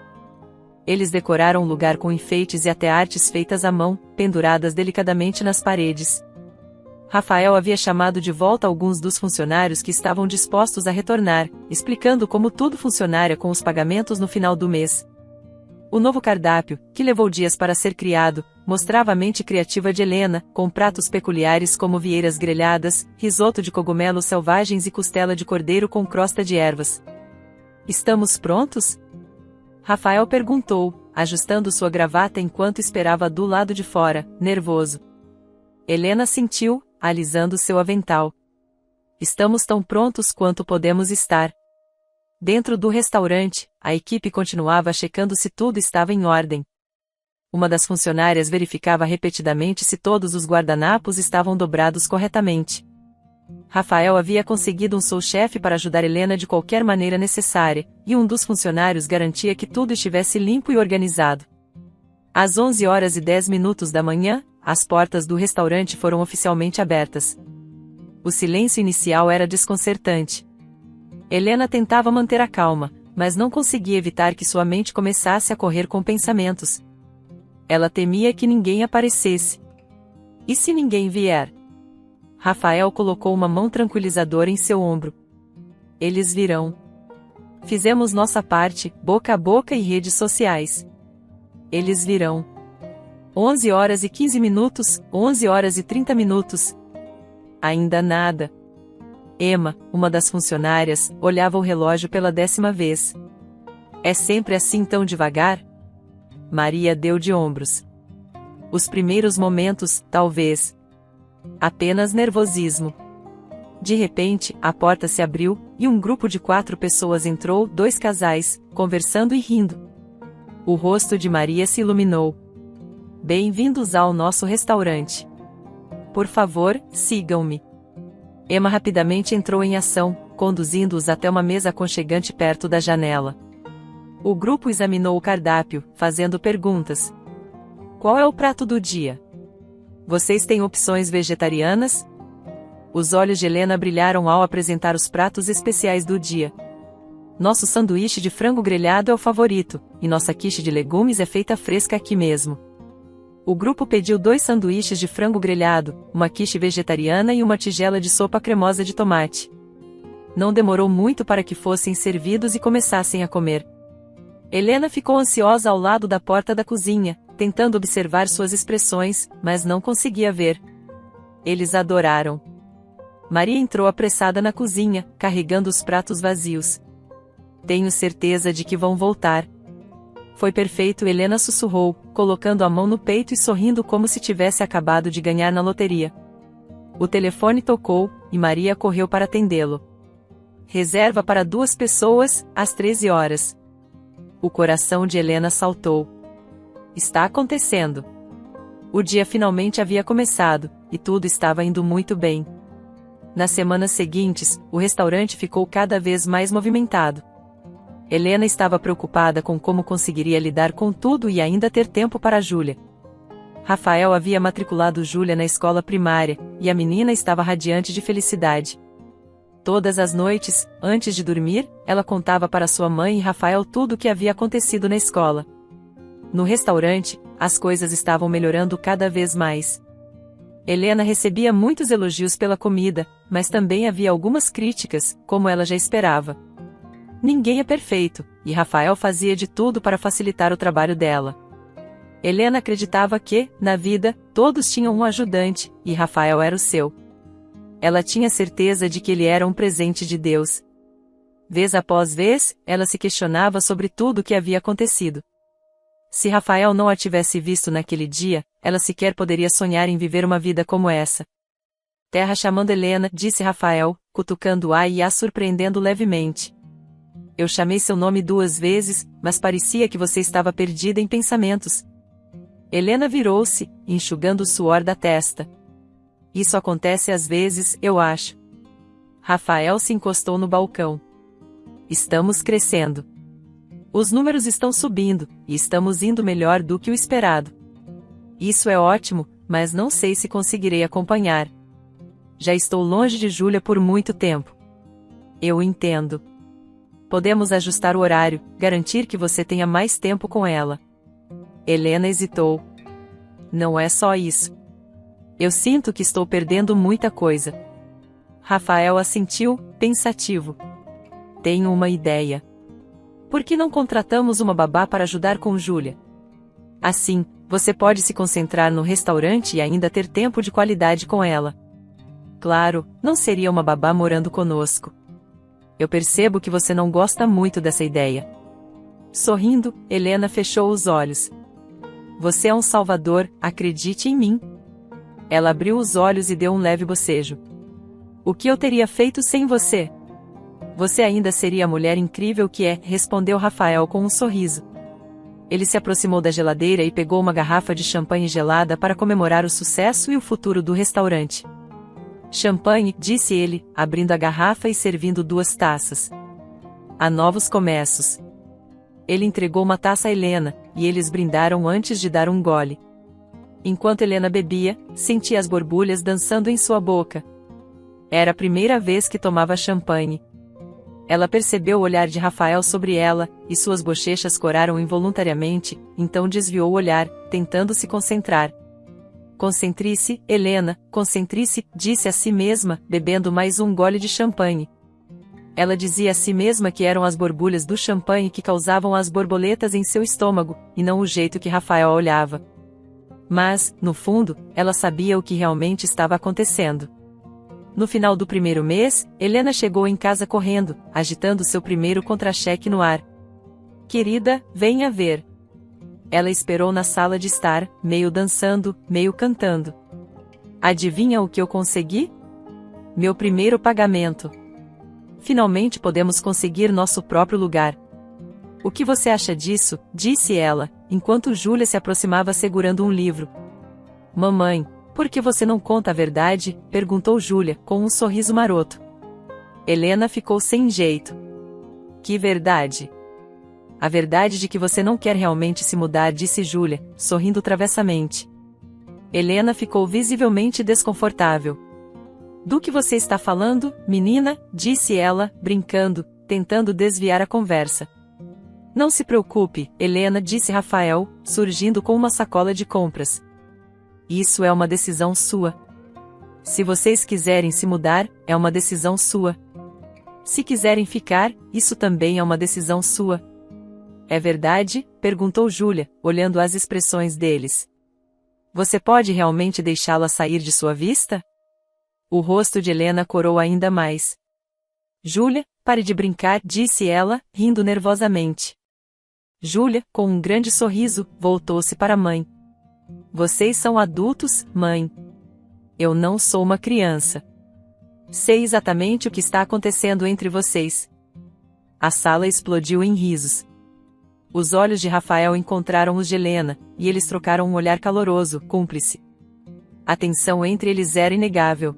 Eles decoraram o lugar com enfeites e até artes feitas à mão, penduradas delicadamente nas paredes. Rafael havia chamado de volta alguns dos funcionários que estavam dispostos a retornar, explicando como tudo funcionaria com os pagamentos no final do mês. O novo cardápio, que levou dias para ser criado, mostrava a mente criativa de Helena, com pratos peculiares como vieiras grelhadas, risoto de cogumelos selvagens e costela de cordeiro com crosta de ervas. Estamos prontos? Rafael perguntou, ajustando sua gravata enquanto esperava do lado de fora, nervoso. Helena sentiu, alisando seu avental. Estamos tão prontos quanto podemos estar. Dentro do restaurante, a equipe continuava checando se tudo estava em ordem. Uma das funcionárias verificava repetidamente se todos os guardanapos estavam dobrados corretamente. Rafael havia conseguido um sous-chefe para ajudar Helena de qualquer maneira necessária, e um dos funcionários garantia que tudo estivesse limpo e organizado. Às 11h10 da manhã, as portas do restaurante foram oficialmente abertas. O silêncio inicial era desconcertante. Helena tentava manter a calma, mas não conseguia evitar que sua mente começasse a correr com pensamentos. Ela temia que ninguém aparecesse. E se ninguém vier? Rafael colocou uma mão tranquilizadora em seu ombro. Eles virão. Fizemos nossa parte, boca a boca e redes sociais. Eles virão. 11 horas e 15 minutos, 11 horas e 30 minutos. Ainda nada. Emma, uma das funcionárias, olhava o relógio pela 10ª vez. É sempre assim tão devagar? Maria deu de ombros. Os primeiros momentos, talvez. Apenas nervosismo. De repente, a porta se abriu, e um grupo de 4 pessoas entrou, 2 casais, conversando e rindo. O rosto de Maria se iluminou. Bem-vindos ao nosso restaurante. Por favor, sigam-me. Emma rapidamente entrou em ação, conduzindo-os até uma mesa aconchegante perto da janela. O grupo examinou o cardápio, fazendo perguntas. Qual é o prato do dia? Vocês têm opções vegetarianas? Os olhos de Helena brilharam ao apresentar os pratos especiais do dia. Nosso sanduíche de frango grelhado é o favorito, e nossa quiche de legumes é feita fresca aqui mesmo. O grupo pediu 2 sanduíches de frango grelhado, uma quiche vegetariana e uma tigela de sopa cremosa de tomate. Não demorou muito para que fossem servidos e começassem a comer. Helena ficou ansiosa ao lado da porta da cozinha, tentando observar suas expressões, mas não conseguia ver. Eles adoraram. Maria entrou apressada na cozinha, carregando os pratos vazios. Tenho certeza de que vão voltar. Foi perfeito, Helena sussurrou, colocando a mão no peito e sorrindo como se tivesse acabado de ganhar na loteria. O telefone tocou, e Maria correu para atendê-lo. Reserva para 2 pessoas, às 13 horas. O coração de Helena saltou. Está acontecendo. O dia finalmente havia começado, e tudo estava indo muito bem. Nas semanas seguintes, o restaurante ficou cada vez mais movimentado. Helena estava preocupada com como conseguiria lidar com tudo e ainda ter tempo para Júlia. Rafael havia matriculado Júlia na escola primária, e a menina estava radiante de felicidade. Todas as noites, antes de dormir, ela contava para sua mãe e Rafael tudo o que havia acontecido na escola. No restaurante, as coisas estavam melhorando cada vez mais. Helena recebia muitos elogios pela comida, mas também havia algumas críticas, como ela já esperava. Ninguém é perfeito, e Rafael fazia de tudo para facilitar o trabalho dela. Helena acreditava que, na vida, todos tinham um ajudante, e Rafael era o seu. Ela tinha certeza de que ele era um presente de Deus. Vez após vez, ela se questionava sobre tudo o que havia acontecido. Se Rafael não a tivesse visto naquele dia, ela sequer poderia sonhar em viver uma vida como essa. Terra chamando Helena, disse Rafael, cutucando-a e a surpreendendo levemente. Eu chamei seu nome 2 vezes, mas parecia que você estava perdida em pensamentos. Helena virou-se, enxugando o suor da testa. Isso acontece às vezes, eu acho. Rafael se encostou no balcão. Estamos crescendo. Os números estão subindo, e estamos indo melhor do que o esperado. Isso é ótimo, mas não sei se conseguirei acompanhar. Já estou longe de Júlia por muito tempo. Eu entendo. Podemos ajustar o horário, garantir que você tenha mais tempo com ela. Helena hesitou. Não é só isso. Eu sinto que estou perdendo muita coisa. Rafael assentiu, pensativo. Tenho uma ideia. Por que não contratamos uma babá para ajudar com Júlia? Assim, você pode se concentrar no restaurante e ainda ter tempo de qualidade com ela. Claro, não seria uma babá morando conosco. Eu percebo que você não gosta muito dessa ideia. Sorrindo, Helena fechou os olhos. Você é um salvador, acredite em mim. Ela abriu os olhos e deu um leve bocejo. O que eu teria feito sem você? Você ainda seria a mulher incrível que é, respondeu Rafael com um sorriso. Ele se aproximou da geladeira e pegou uma garrafa de champanhe gelada para comemorar o sucesso e o futuro do restaurante. Champanhe, disse ele, abrindo a garrafa e servindo 2 taças. Há novos começos. Ele entregou uma taça a Helena, e eles brindaram antes de dar um gole. Enquanto Helena bebia, sentia as borbulhas dançando em sua boca. Era a primeira vez que tomava champanhe. Ela percebeu o olhar de Rafael sobre ela, e suas bochechas coraram involuntariamente, então desviou o olhar, tentando se concentrar. Concentre-se, Helena, concentre-se, disse a si mesma, bebendo mais um gole de champanhe. Ela dizia a si mesma que eram as borbulhas do champanhe que causavam as borboletas em seu estômago, e não o jeito que Rafael a olhava. Mas, no fundo, ela sabia o que realmente estava acontecendo. No final do primeiro mês, Helena chegou em casa correndo, agitando seu primeiro contra-cheque no ar. Querida, venha ver. Ela esperou na sala de estar, meio dançando, meio cantando. Adivinha o que eu consegui? Meu primeiro pagamento. Finalmente podemos conseguir nosso próprio lugar. O que você acha disso? Disse ela, enquanto Júlia se aproximava segurando um livro. Mamãe, por que você não conta a verdade? Perguntou Júlia, com um sorriso maroto. Helena ficou sem jeito. Que verdade? A verdade de que você não quer realmente se mudar, disse Júlia, sorrindo travessamente. Helena ficou visivelmente desconfortável. Do que você está falando, menina? Disse ela, brincando, tentando desviar a conversa. Não se preocupe, Helena, disse Rafael, surgindo com uma sacola de compras. Isso é uma decisão sua. Se vocês quiserem se mudar, é uma decisão sua. Se quiserem ficar, isso também é uma decisão sua. É verdade? Perguntou Júlia, olhando as expressões deles. Você pode realmente deixá-la sair de sua vista? O rosto de Helena corou ainda mais. Júlia, pare de brincar, disse ela, rindo nervosamente. Júlia, com um grande sorriso, voltou-se para a mãe. Vocês são adultos, mãe. Eu não sou uma criança. Sei exatamente o que está acontecendo entre vocês. A sala explodiu em risos. Os olhos de Rafael encontraram os de Helena, e eles trocaram um olhar caloroso, cúmplice. A tensão entre eles era inegável.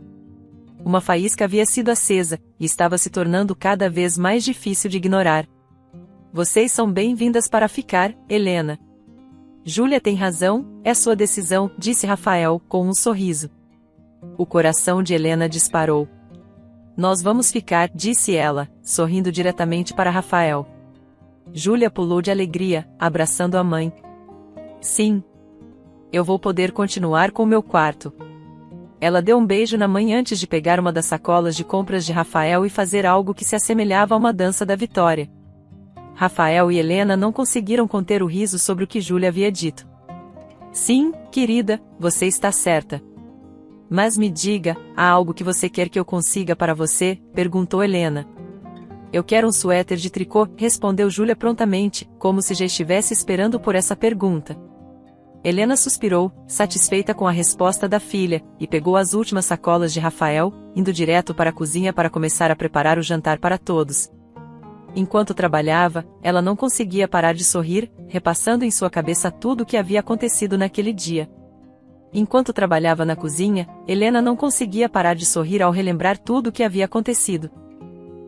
Uma faísca havia sido acesa, e estava se tornando cada vez mais difícil de ignorar. Vocês são bem-vindas para ficar, Helena. Júlia tem razão, é sua decisão, disse Rafael, com um sorriso. O coração de Helena disparou. Nós vamos ficar, disse ela, sorrindo diretamente para Rafael. Júlia pulou de alegria, abraçando a mãe. Sim. Eu vou poder continuar com meu quarto. Ela deu um beijo na mãe antes de pegar uma das sacolas de compras de Rafael e fazer algo que se assemelhava a uma dança da vitória. Rafael e Helena não conseguiram conter o riso sobre o que Júlia havia dito. Sim, querida, você está certa. Mas me diga, há algo que você quer que eu consiga para você? Perguntou Helena. Eu quero um suéter de tricô, respondeu Júlia prontamente, como se já estivesse esperando por essa pergunta. Helena suspirou, satisfeita com a resposta da filha, e pegou as últimas sacolas de Rafael, indo direto para a cozinha para começar a preparar o jantar para todos. Enquanto trabalhava, ela não conseguia parar de sorrir, repassando em sua cabeça tudo o que havia acontecido naquele dia. Enquanto trabalhava na cozinha, Helena não conseguia parar de sorrir ao relembrar tudo o que havia acontecido.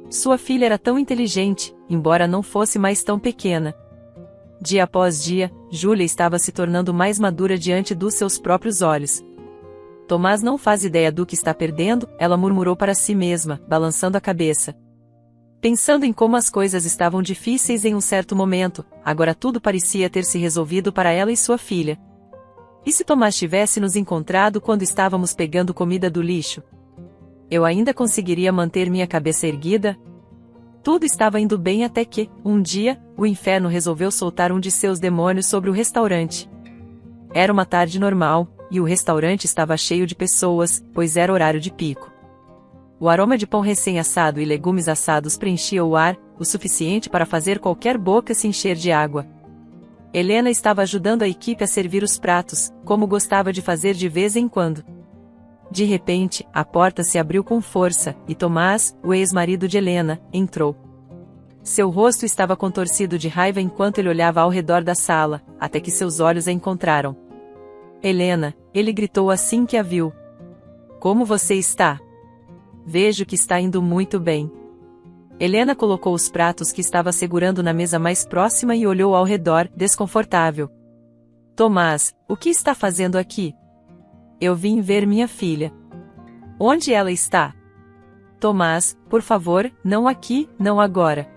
Sua filha era tão inteligente, embora não fosse mais tão pequena. Dia após dia, Júlia estava se tornando mais madura diante dos seus próprios olhos. Tomás não faz ideia do que está perdendo, ela murmurou para si mesma, balançando a cabeça. Pensando em como as coisas estavam difíceis em um certo momento, agora tudo parecia ter se resolvido para ela e sua filha. E se Tomás tivesse nos encontrado quando estávamos pegando comida do lixo? Eu ainda conseguiria manter minha cabeça erguida? Tudo estava indo bem até que, um dia, o inferno resolveu soltar um de seus demônios sobre o restaurante. Era uma tarde normal, e o restaurante estava cheio de pessoas, pois era horário de pico. O aroma de pão recém-assado e legumes assados preenchia o ar, o suficiente para fazer qualquer boca se encher de água. Helena estava ajudando a equipe a servir os pratos, como gostava de fazer de vez em quando. De repente, a porta se abriu com força, e Tomás, o ex-marido de Helena, entrou. Seu rosto estava contorcido de raiva enquanto ele olhava ao redor da sala, até que seus olhos a encontraram. Helena, ele gritou assim que a viu. Como você está? Vejo que está indo muito bem. Helena colocou os pratos que estava segurando na mesa mais próxima e olhou ao redor, desconfortável. Tomás, o que está fazendo aqui? Eu vim ver minha filha. Onde ela está? Tomás, por favor, não aqui, não agora.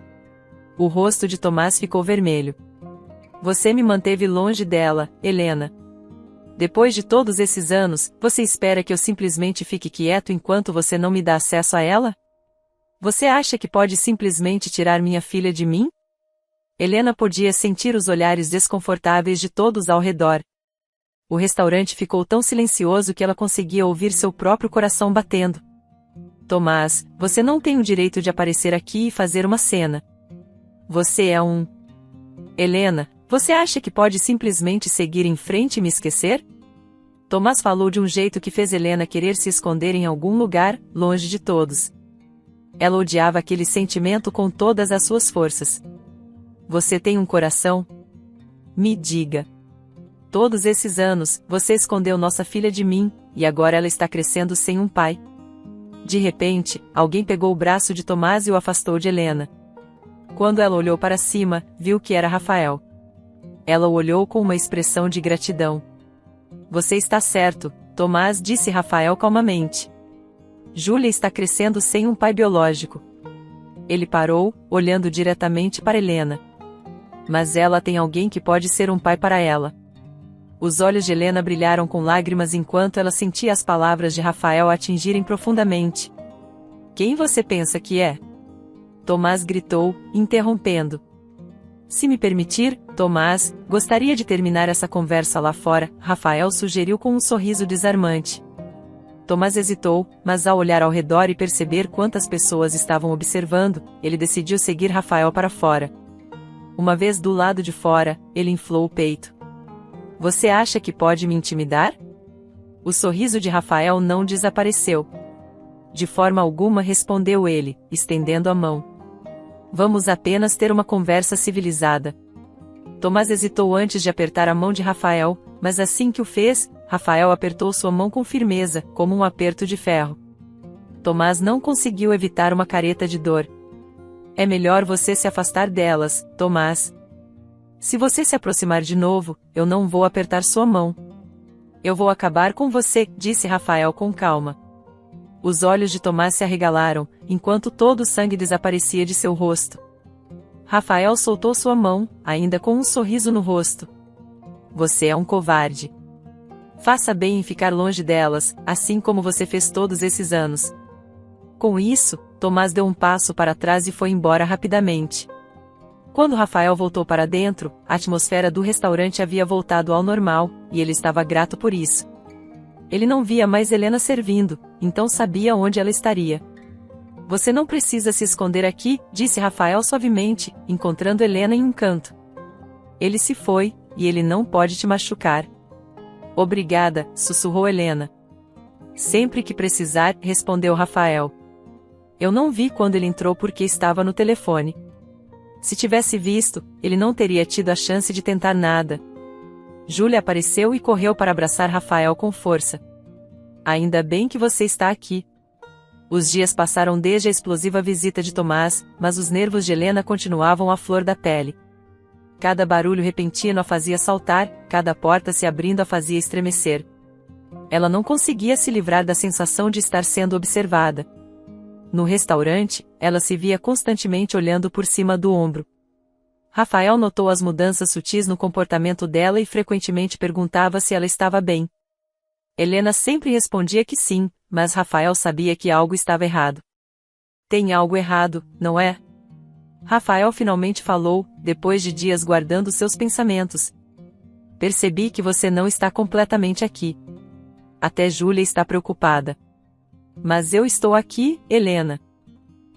O rosto de Tomás ficou vermelho. Você me manteve longe dela, Helena. Depois de todos esses anos, você espera que eu simplesmente fique quieto enquanto você não me dá acesso a ela? Você acha que pode simplesmente tirar minha filha de mim? Helena podia sentir os olhares desconfortáveis de todos ao redor. O restaurante ficou tão silencioso que ela conseguia ouvir seu próprio coração batendo. Tomás, você não tem o direito de aparecer aqui e fazer uma cena. Você é um... Helena, você acha que pode simplesmente seguir em frente e me esquecer? Tomás falou de um jeito que fez Helena querer se esconder em algum lugar, longe de todos. Ela odiava aquele sentimento com todas as suas forças. Você tem um coração? Me diga. Todos esses anos, você escondeu nossa filha de mim, e agora ela está crescendo sem um pai. De repente, alguém pegou o braço de Tomás e o afastou de Helena. Quando ela olhou para cima, viu que era Rafael. Ela o olhou com uma expressão de gratidão. Você está certo, Tomás, disse Rafael calmamente. Júlia está crescendo sem um pai biológico. Ele parou, olhando diretamente para Helena. Mas ela tem alguém que pode ser um pai para ela. Os olhos de Helena brilharam com lágrimas enquanto ela sentia as palavras de Rafael atingirem profundamente. Quem você pensa que é? Tomás gritou, interrompendo. Se me permitir, Tomás, gostaria de terminar essa conversa lá fora, Rafael sugeriu com um sorriso desarmante. Tomás hesitou, mas ao olhar ao redor e perceber quantas pessoas estavam observando, ele decidiu seguir Rafael para fora. Uma vez do lado de fora, ele inflou o peito. Você acha que pode me intimidar? O sorriso de Rafael não desapareceu. De forma alguma, respondeu ele, estendendo a mão. Vamos apenas ter uma conversa civilizada. Tomás hesitou antes de apertar a mão de Rafael, mas assim que o fez, Rafael apertou sua mão com firmeza, como um aperto de ferro. Tomás não conseguiu evitar uma careta de dor. É melhor você se afastar delas, Tomás. Se você se aproximar de novo, eu não vou apertar sua mão. Eu vou acabar com você, disse Rafael com calma. Os olhos de Tomás se arregalaram, enquanto todo o sangue desaparecia de seu rosto. Rafael soltou sua mão, ainda com um sorriso no rosto. Você é um covarde. Faça bem em ficar longe delas, assim como você fez todos esses anos. Com isso, Tomás deu um passo para trás e foi embora rapidamente. Quando Rafael voltou para dentro, a atmosfera do restaurante havia voltado ao normal, e ele estava grato por isso. Ele não via mais Helena servindo, então sabia onde ela estaria. Você não precisa se esconder aqui, disse Rafael suavemente, encontrando Helena em um canto. Ele se foi, e ele não pode te machucar. Obrigada, sussurrou Helena. Sempre que precisar, respondeu Rafael. Eu não vi quando ele entrou porque estava no telefone. Se tivesse visto, ele não teria tido a chance de tentar nada. Júlia apareceu e correu para abraçar Rafael com força. Ainda bem que você está aqui. Os dias passaram desde a explosiva visita de Tomás, mas os nervos de Helena continuavam à flor da pele. Cada barulho repentino a fazia saltar, cada porta se abrindo a fazia estremecer. Ela não conseguia se livrar da sensação de estar sendo observada. No restaurante, ela se via constantemente olhando por cima do ombro. Rafael notou as mudanças sutis no comportamento dela e frequentemente perguntava se ela estava bem. Helena sempre respondia que sim, mas Rafael sabia que algo estava errado. Tem algo errado, não é? Rafael finalmente falou, depois de dias guardando seus pensamentos. Percebi que você não está completamente aqui. Até Júlia está preocupada. Mas eu estou aqui, Helena.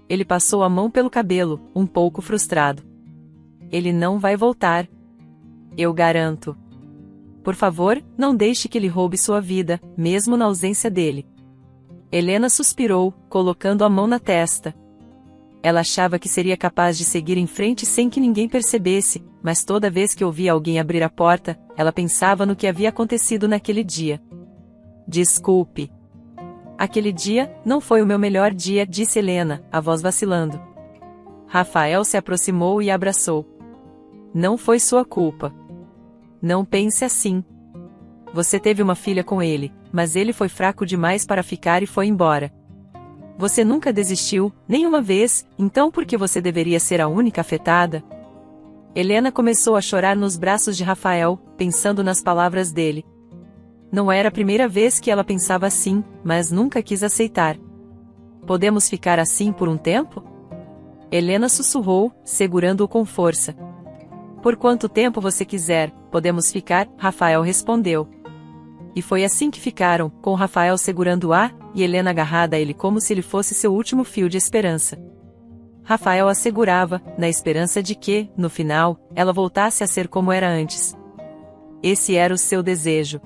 Ele passou a mão pelo cabelo, um pouco frustrado. Ele não vai voltar. Eu garanto. Por favor, não deixe que ele roube sua vida, mesmo na ausência dele. Helena suspirou, colocando a mão na testa. Ela achava que seria capaz de seguir em frente sem que ninguém percebesse, mas toda vez que ouvia alguém abrir a porta, ela pensava no que havia acontecido naquele dia. Desculpe. Aquele dia não foi o meu melhor dia, disse Helena, a voz vacilando. Rafael se aproximou e a abraçou. Não foi sua culpa. Não pense assim. Você teve uma filha com ele, mas ele foi fraco demais para ficar e foi embora. Você nunca desistiu, nenhuma vez, então por que você deveria ser a única afetada? Helena começou a chorar nos braços de Rafael, pensando nas palavras dele. Não era a primeira vez que ela pensava assim, mas nunca quis aceitar. Podemos ficar assim por um tempo? Helena sussurrou, segurando-o com força. Por quanto tempo você quiser, podemos ficar, Rafael respondeu. E foi assim que ficaram, com Rafael segurando-a, e Helena agarrada a ele como se ele fosse seu último fio de esperança. Rafael a segurava, na esperança de que, no final, ela voltasse a ser como era antes. Esse era o seu desejo.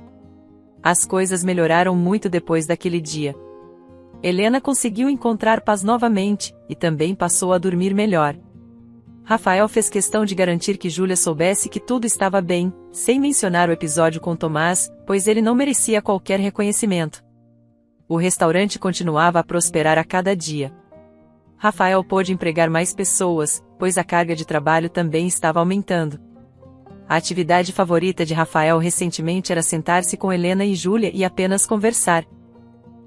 As coisas melhoraram muito depois daquele dia. Helena conseguiu encontrar paz novamente, e também passou a dormir melhor. Rafael fez questão de garantir que Júlia soubesse que tudo estava bem, sem mencionar o episódio com Tomás, pois ele não merecia qualquer reconhecimento. O restaurante continuava a prosperar a cada dia. Rafael pôde empregar mais pessoas, pois a carga de trabalho também estava aumentando. A atividade favorita de Rafael recentemente era sentar-se com Helena e Júlia e apenas conversar.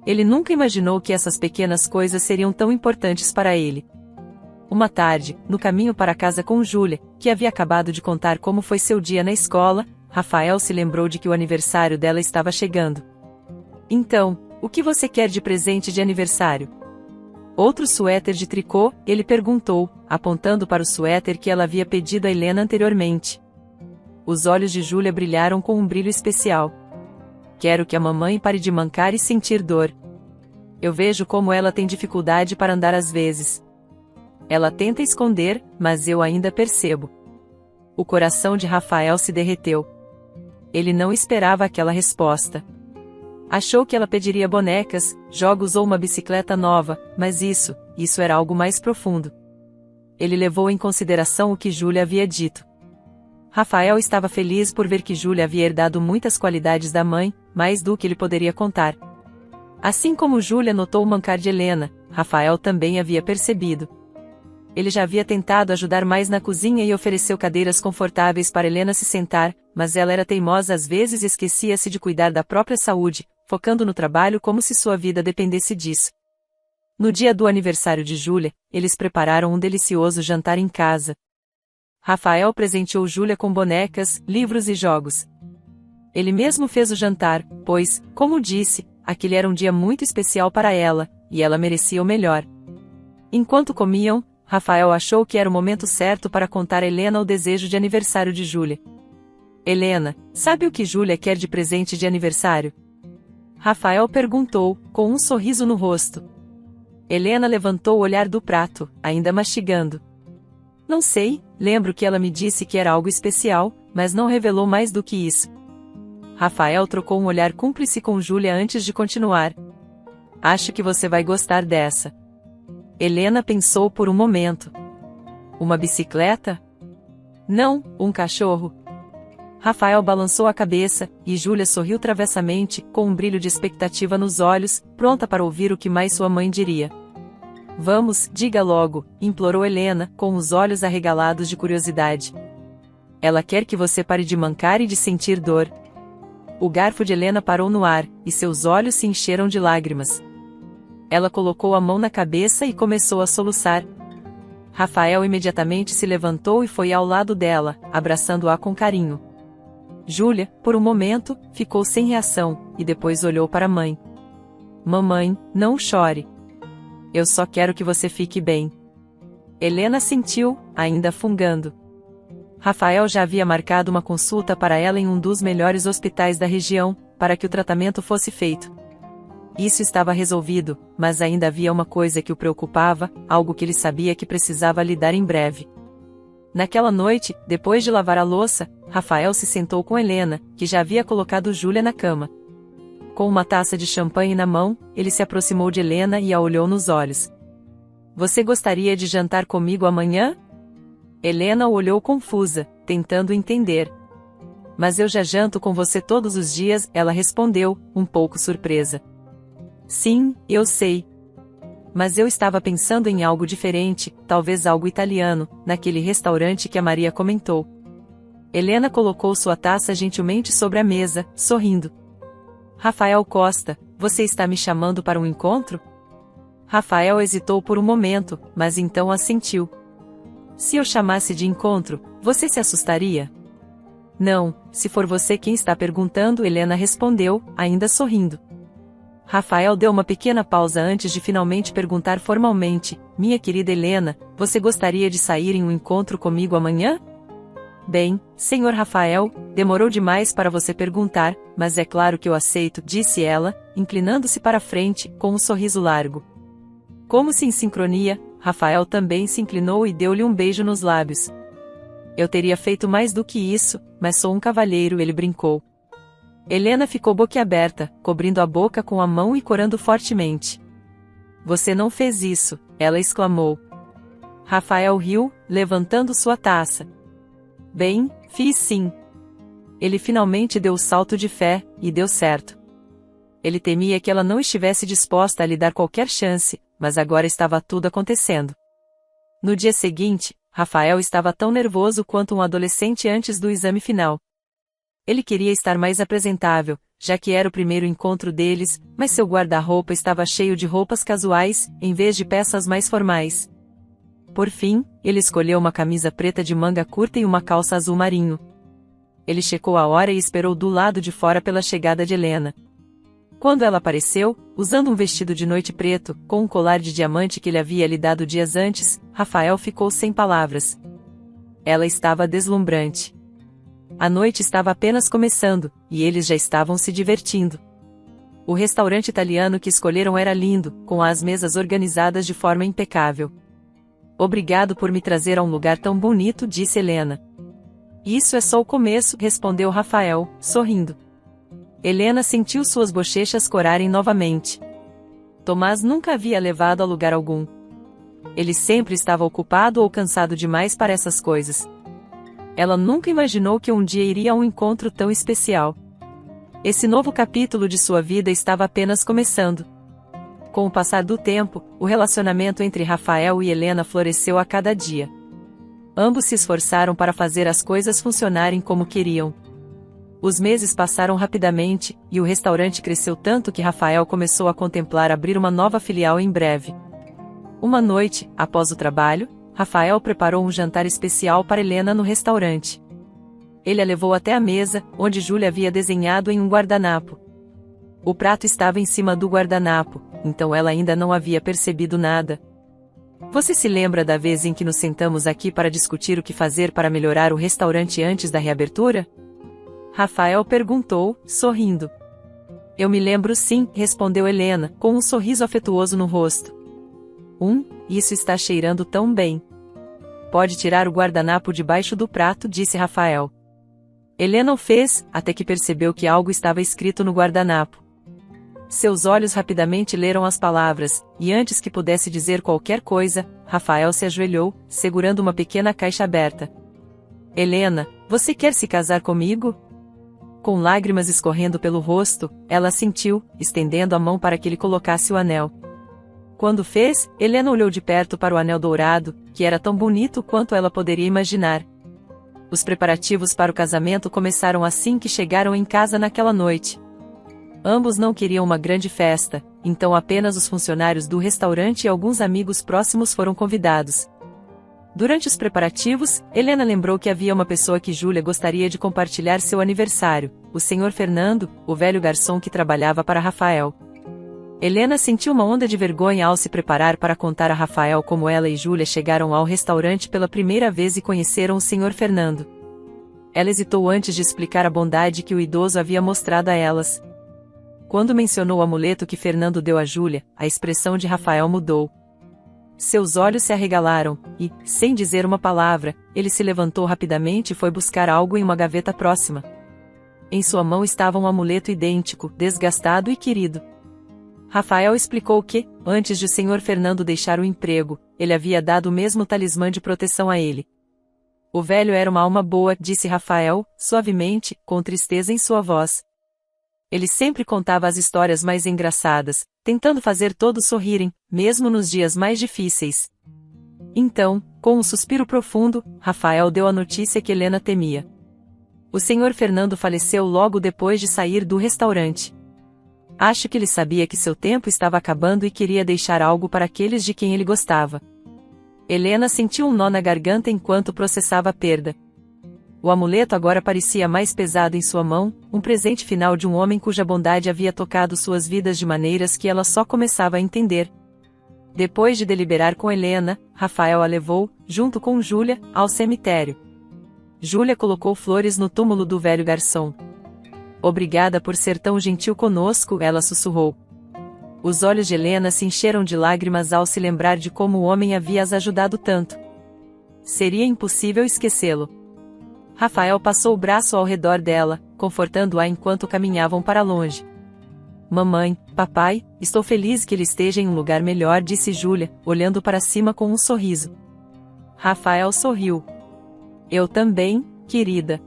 Ele nunca imaginou que essas pequenas coisas seriam tão importantes para ele. Uma tarde, no caminho para casa com Júlia, que havia acabado de contar como foi seu dia na escola, Rafael se lembrou de que o aniversário dela estava chegando. Então, o que você quer de presente de aniversário? Outro suéter de tricô, ele perguntou, apontando para o suéter que ela havia pedido a Helena anteriormente. Os olhos de Júlia brilharam com um brilho especial. Quero que a mamãe pare de mancar e sentir dor. Eu vejo como ela tem dificuldade para andar às vezes. Ela tenta esconder, mas eu ainda percebo. O coração de Rafael se derreteu. Ele não esperava aquela resposta. Achou que ela pediria bonecas, jogos ou uma bicicleta nova, mas isso era algo mais profundo. Ele levou em consideração o que Júlia havia dito. Rafael estava feliz por ver que Júlia havia herdado muitas qualidades da mãe, mais do que ele poderia contar. Assim como Júlia notou o mancar de Helena, Rafael também havia percebido. Ele já havia tentado ajudar mais na cozinha e ofereceu cadeiras confortáveis para Helena se sentar, mas ela era teimosa às vezes e esquecia-se de cuidar da própria saúde, focando no trabalho como se sua vida dependesse disso. No dia do aniversário de Júlia, eles prepararam um delicioso jantar em casa. Rafael presenteou Júlia com bonecas, livros e jogos. Ele mesmo fez o jantar, pois, como disse, aquele era um dia muito especial para ela, e ela merecia o melhor. Enquanto comiam, Rafael achou que era o momento certo para contar a Helena o desejo de aniversário de Júlia. Helena, sabe o que Júlia quer de presente de aniversário? Rafael perguntou, com um sorriso no rosto. Helena levantou o olhar do prato, ainda mastigando. Não sei, lembro que ela me disse que era algo especial, mas não revelou mais do que isso. Rafael trocou um olhar cúmplice com Júlia antes de continuar. Acho que você vai gostar dessa. Helena pensou por um momento. Uma bicicleta? Não, um cachorro. Rafael balançou a cabeça, e Júlia sorriu travessamente, com um brilho de expectativa nos olhos, pronta para ouvir o que mais sua mãe diria. Vamos, diga logo, implorou Helena, com os olhos arregalados de curiosidade. Ela quer que você pare de mancar e de sentir dor. O garfo de Helena parou no ar, e seus olhos se encheram de lágrimas. Ela colocou a mão na cabeça e começou a soluçar. Rafael imediatamente se levantou e foi ao lado dela, abraçando-a com carinho. Júlia, por um momento, ficou sem reação, e depois olhou para a mãe. Mamãe, não chore. Eu só quero que você fique bem. Helena sentiu, ainda fungando. Rafael já havia marcado uma consulta para ela em um dos melhores hospitais da região, para que o tratamento fosse feito. Isso estava resolvido, mas ainda havia uma coisa que o preocupava, algo que ele sabia que precisava lidar em breve. Naquela noite, depois de lavar a louça, Rafael se sentou com Helena, que já havia colocado Júlia na cama. Com uma taça de champanhe na mão, ele se aproximou de Helena e a olhou nos olhos. Você gostaria de jantar comigo amanhã? Helena o olhou confusa, tentando entender. Mas eu já janto com você todos os dias, ela respondeu, um pouco surpresa. Sim, eu sei. Mas eu estava pensando em algo diferente, talvez algo italiano, naquele restaurante que a Maria comentou. Helena colocou sua taça gentilmente sobre a mesa, sorrindo. Rafael Costa, você está me chamando para um encontro? Rafael hesitou por um momento, mas então assentiu. Se eu chamasse de encontro, você se assustaria? Não, se for você quem está perguntando, Helena respondeu, ainda sorrindo. Rafael deu uma pequena pausa antes de finalmente perguntar formalmente, minha querida Helena, você gostaria de sair em um encontro comigo amanhã? Bem, senhor Rafael, demorou demais para você perguntar, mas é claro que eu aceito, disse ela, inclinando-se para a frente, com um sorriso largo. Como se em sincronia, Rafael também se inclinou e deu-lhe um beijo nos lábios. Eu teria feito mais do que isso, mas sou um cavalheiro, ele brincou. Helena ficou boquiaberta, cobrindo a boca com a mão e corando fortemente. Você não fez isso, ela exclamou. Rafael riu, levantando sua taça. Bem, fiz sim. Ele finalmente deu o salto de fé, e deu certo. Ele temia que ela não estivesse disposta a lhe dar qualquer chance, mas agora estava tudo acontecendo. No dia seguinte, Rafael estava tão nervoso quanto um adolescente antes do exame final. Ele queria estar mais apresentável, já que era o primeiro encontro deles, mas seu guarda-roupa estava cheio de roupas casuais, em vez de peças mais formais. Por fim, ele escolheu uma camisa preta de manga curta e uma calça azul marinho. Ele checou a hora e esperou do lado de fora pela chegada de Helena. Quando ela apareceu, usando um vestido de noite preto, com um colar de diamante que ele havia lhe dado dias antes, Rafael ficou sem palavras. Ela estava deslumbrante. A noite estava apenas começando, e eles já estavam se divertindo. O restaurante italiano que escolheram era lindo, com as mesas organizadas de forma impecável. Obrigado por me trazer a um lugar tão bonito, disse Helena. Isso é só o começo, respondeu Rafael, sorrindo. Helena sentiu suas bochechas corarem novamente. Tomás nunca havia levado a lugar algum. Ele sempre estava ocupado ou cansado demais para essas coisas. Ela nunca imaginou que um dia iria a um encontro tão especial. Esse novo capítulo de sua vida estava apenas começando. Com o passar do tempo, o relacionamento entre Rafael e Helena floresceu a cada dia. Ambos se esforçaram para fazer as coisas funcionarem como queriam. Os meses passaram rapidamente, e o restaurante cresceu tanto que Rafael começou a contemplar abrir uma nova filial em breve. Uma noite, após o trabalho, Rafael preparou um jantar especial para Helena no restaurante. Ele a levou até a mesa, onde Júlia havia desenhado em um guardanapo. O prato estava em cima do guardanapo, então ela ainda não havia percebido nada. Você se lembra da vez em que nos sentamos aqui para discutir o que fazer para melhorar o restaurante antes da reabertura? Rafael perguntou, sorrindo. Eu me lembro sim, respondeu Helena, com um sorriso afetuoso no rosto. Isso está cheirando tão bem. Pode tirar o guardanapo debaixo do prato, disse Rafael. Helena o fez, até que percebeu que algo estava escrito no guardanapo. Seus olhos rapidamente leram as palavras, e antes que pudesse dizer qualquer coisa, Rafael se ajoelhou, segurando uma pequena caixa aberta. Helena, você quer se casar comigo? Com lágrimas escorrendo pelo rosto, ela assentiu, estendendo a mão para que ele colocasse o anel. Quando fez, Helena olhou de perto para o anel dourado, que era tão bonito quanto ela poderia imaginar. Os preparativos para o casamento começaram assim que chegaram em casa naquela noite. Ambos não queriam uma grande festa, então apenas os funcionários do restaurante e alguns amigos próximos foram convidados. Durante os preparativos, Helena lembrou que havia uma pessoa que Júlia gostaria de compartilhar seu aniversário, o Sr. Fernando, o velho garçom que trabalhava para Rafael. Helena sentiu uma onda de vergonha ao se preparar para contar a Rafael como ela e Júlia chegaram ao restaurante pela primeira vez e conheceram o Sr. Fernando. Ela hesitou antes de explicar a bondade que o idoso havia mostrado a elas. Quando mencionou o amuleto que Fernando deu a Júlia, a expressão de Rafael mudou. Seus olhos se arregalaram, e, sem dizer uma palavra, ele se levantou rapidamente e foi buscar algo em uma gaveta próxima. Em sua mão estava um amuleto idêntico, desgastado e querido. Rafael explicou que, antes de o Sr. Fernando deixar o emprego, ele havia dado o mesmo talismã de proteção a ele. O velho era uma alma boa, disse Rafael, suavemente, com tristeza em sua voz. Ele sempre contava as histórias mais engraçadas, tentando fazer todos sorrirem, mesmo nos dias mais difíceis. Então, com um suspiro profundo, Rafael deu a notícia que Helena temia. O Sr. Fernando faleceu logo depois de sair do restaurante. Acho que ele sabia que seu tempo estava acabando e queria deixar algo para aqueles de quem ele gostava. Helena sentiu um nó na garganta enquanto processava a perda. O amuleto agora parecia mais pesado em sua mão, um presente final de um homem cuja bondade havia tocado suas vidas de maneiras que ela só começava a entender. Depois de deliberar com Helena, Rafael a levou, junto com Júlia, ao cemitério. Júlia colocou flores no túmulo do velho garçom. Obrigada por ser tão gentil conosco, ela sussurrou. Os olhos de Helena se encheram de lágrimas ao se lembrar de como o homem havia as ajudado tanto. Seria impossível esquecê-lo. Rafael passou o braço ao redor dela, confortando-a enquanto caminhavam para longe. Mamãe, papai, estou feliz que ele esteja em um lugar melhor, disse Júlia, olhando para cima com um sorriso. Rafael sorriu. Eu também, querida.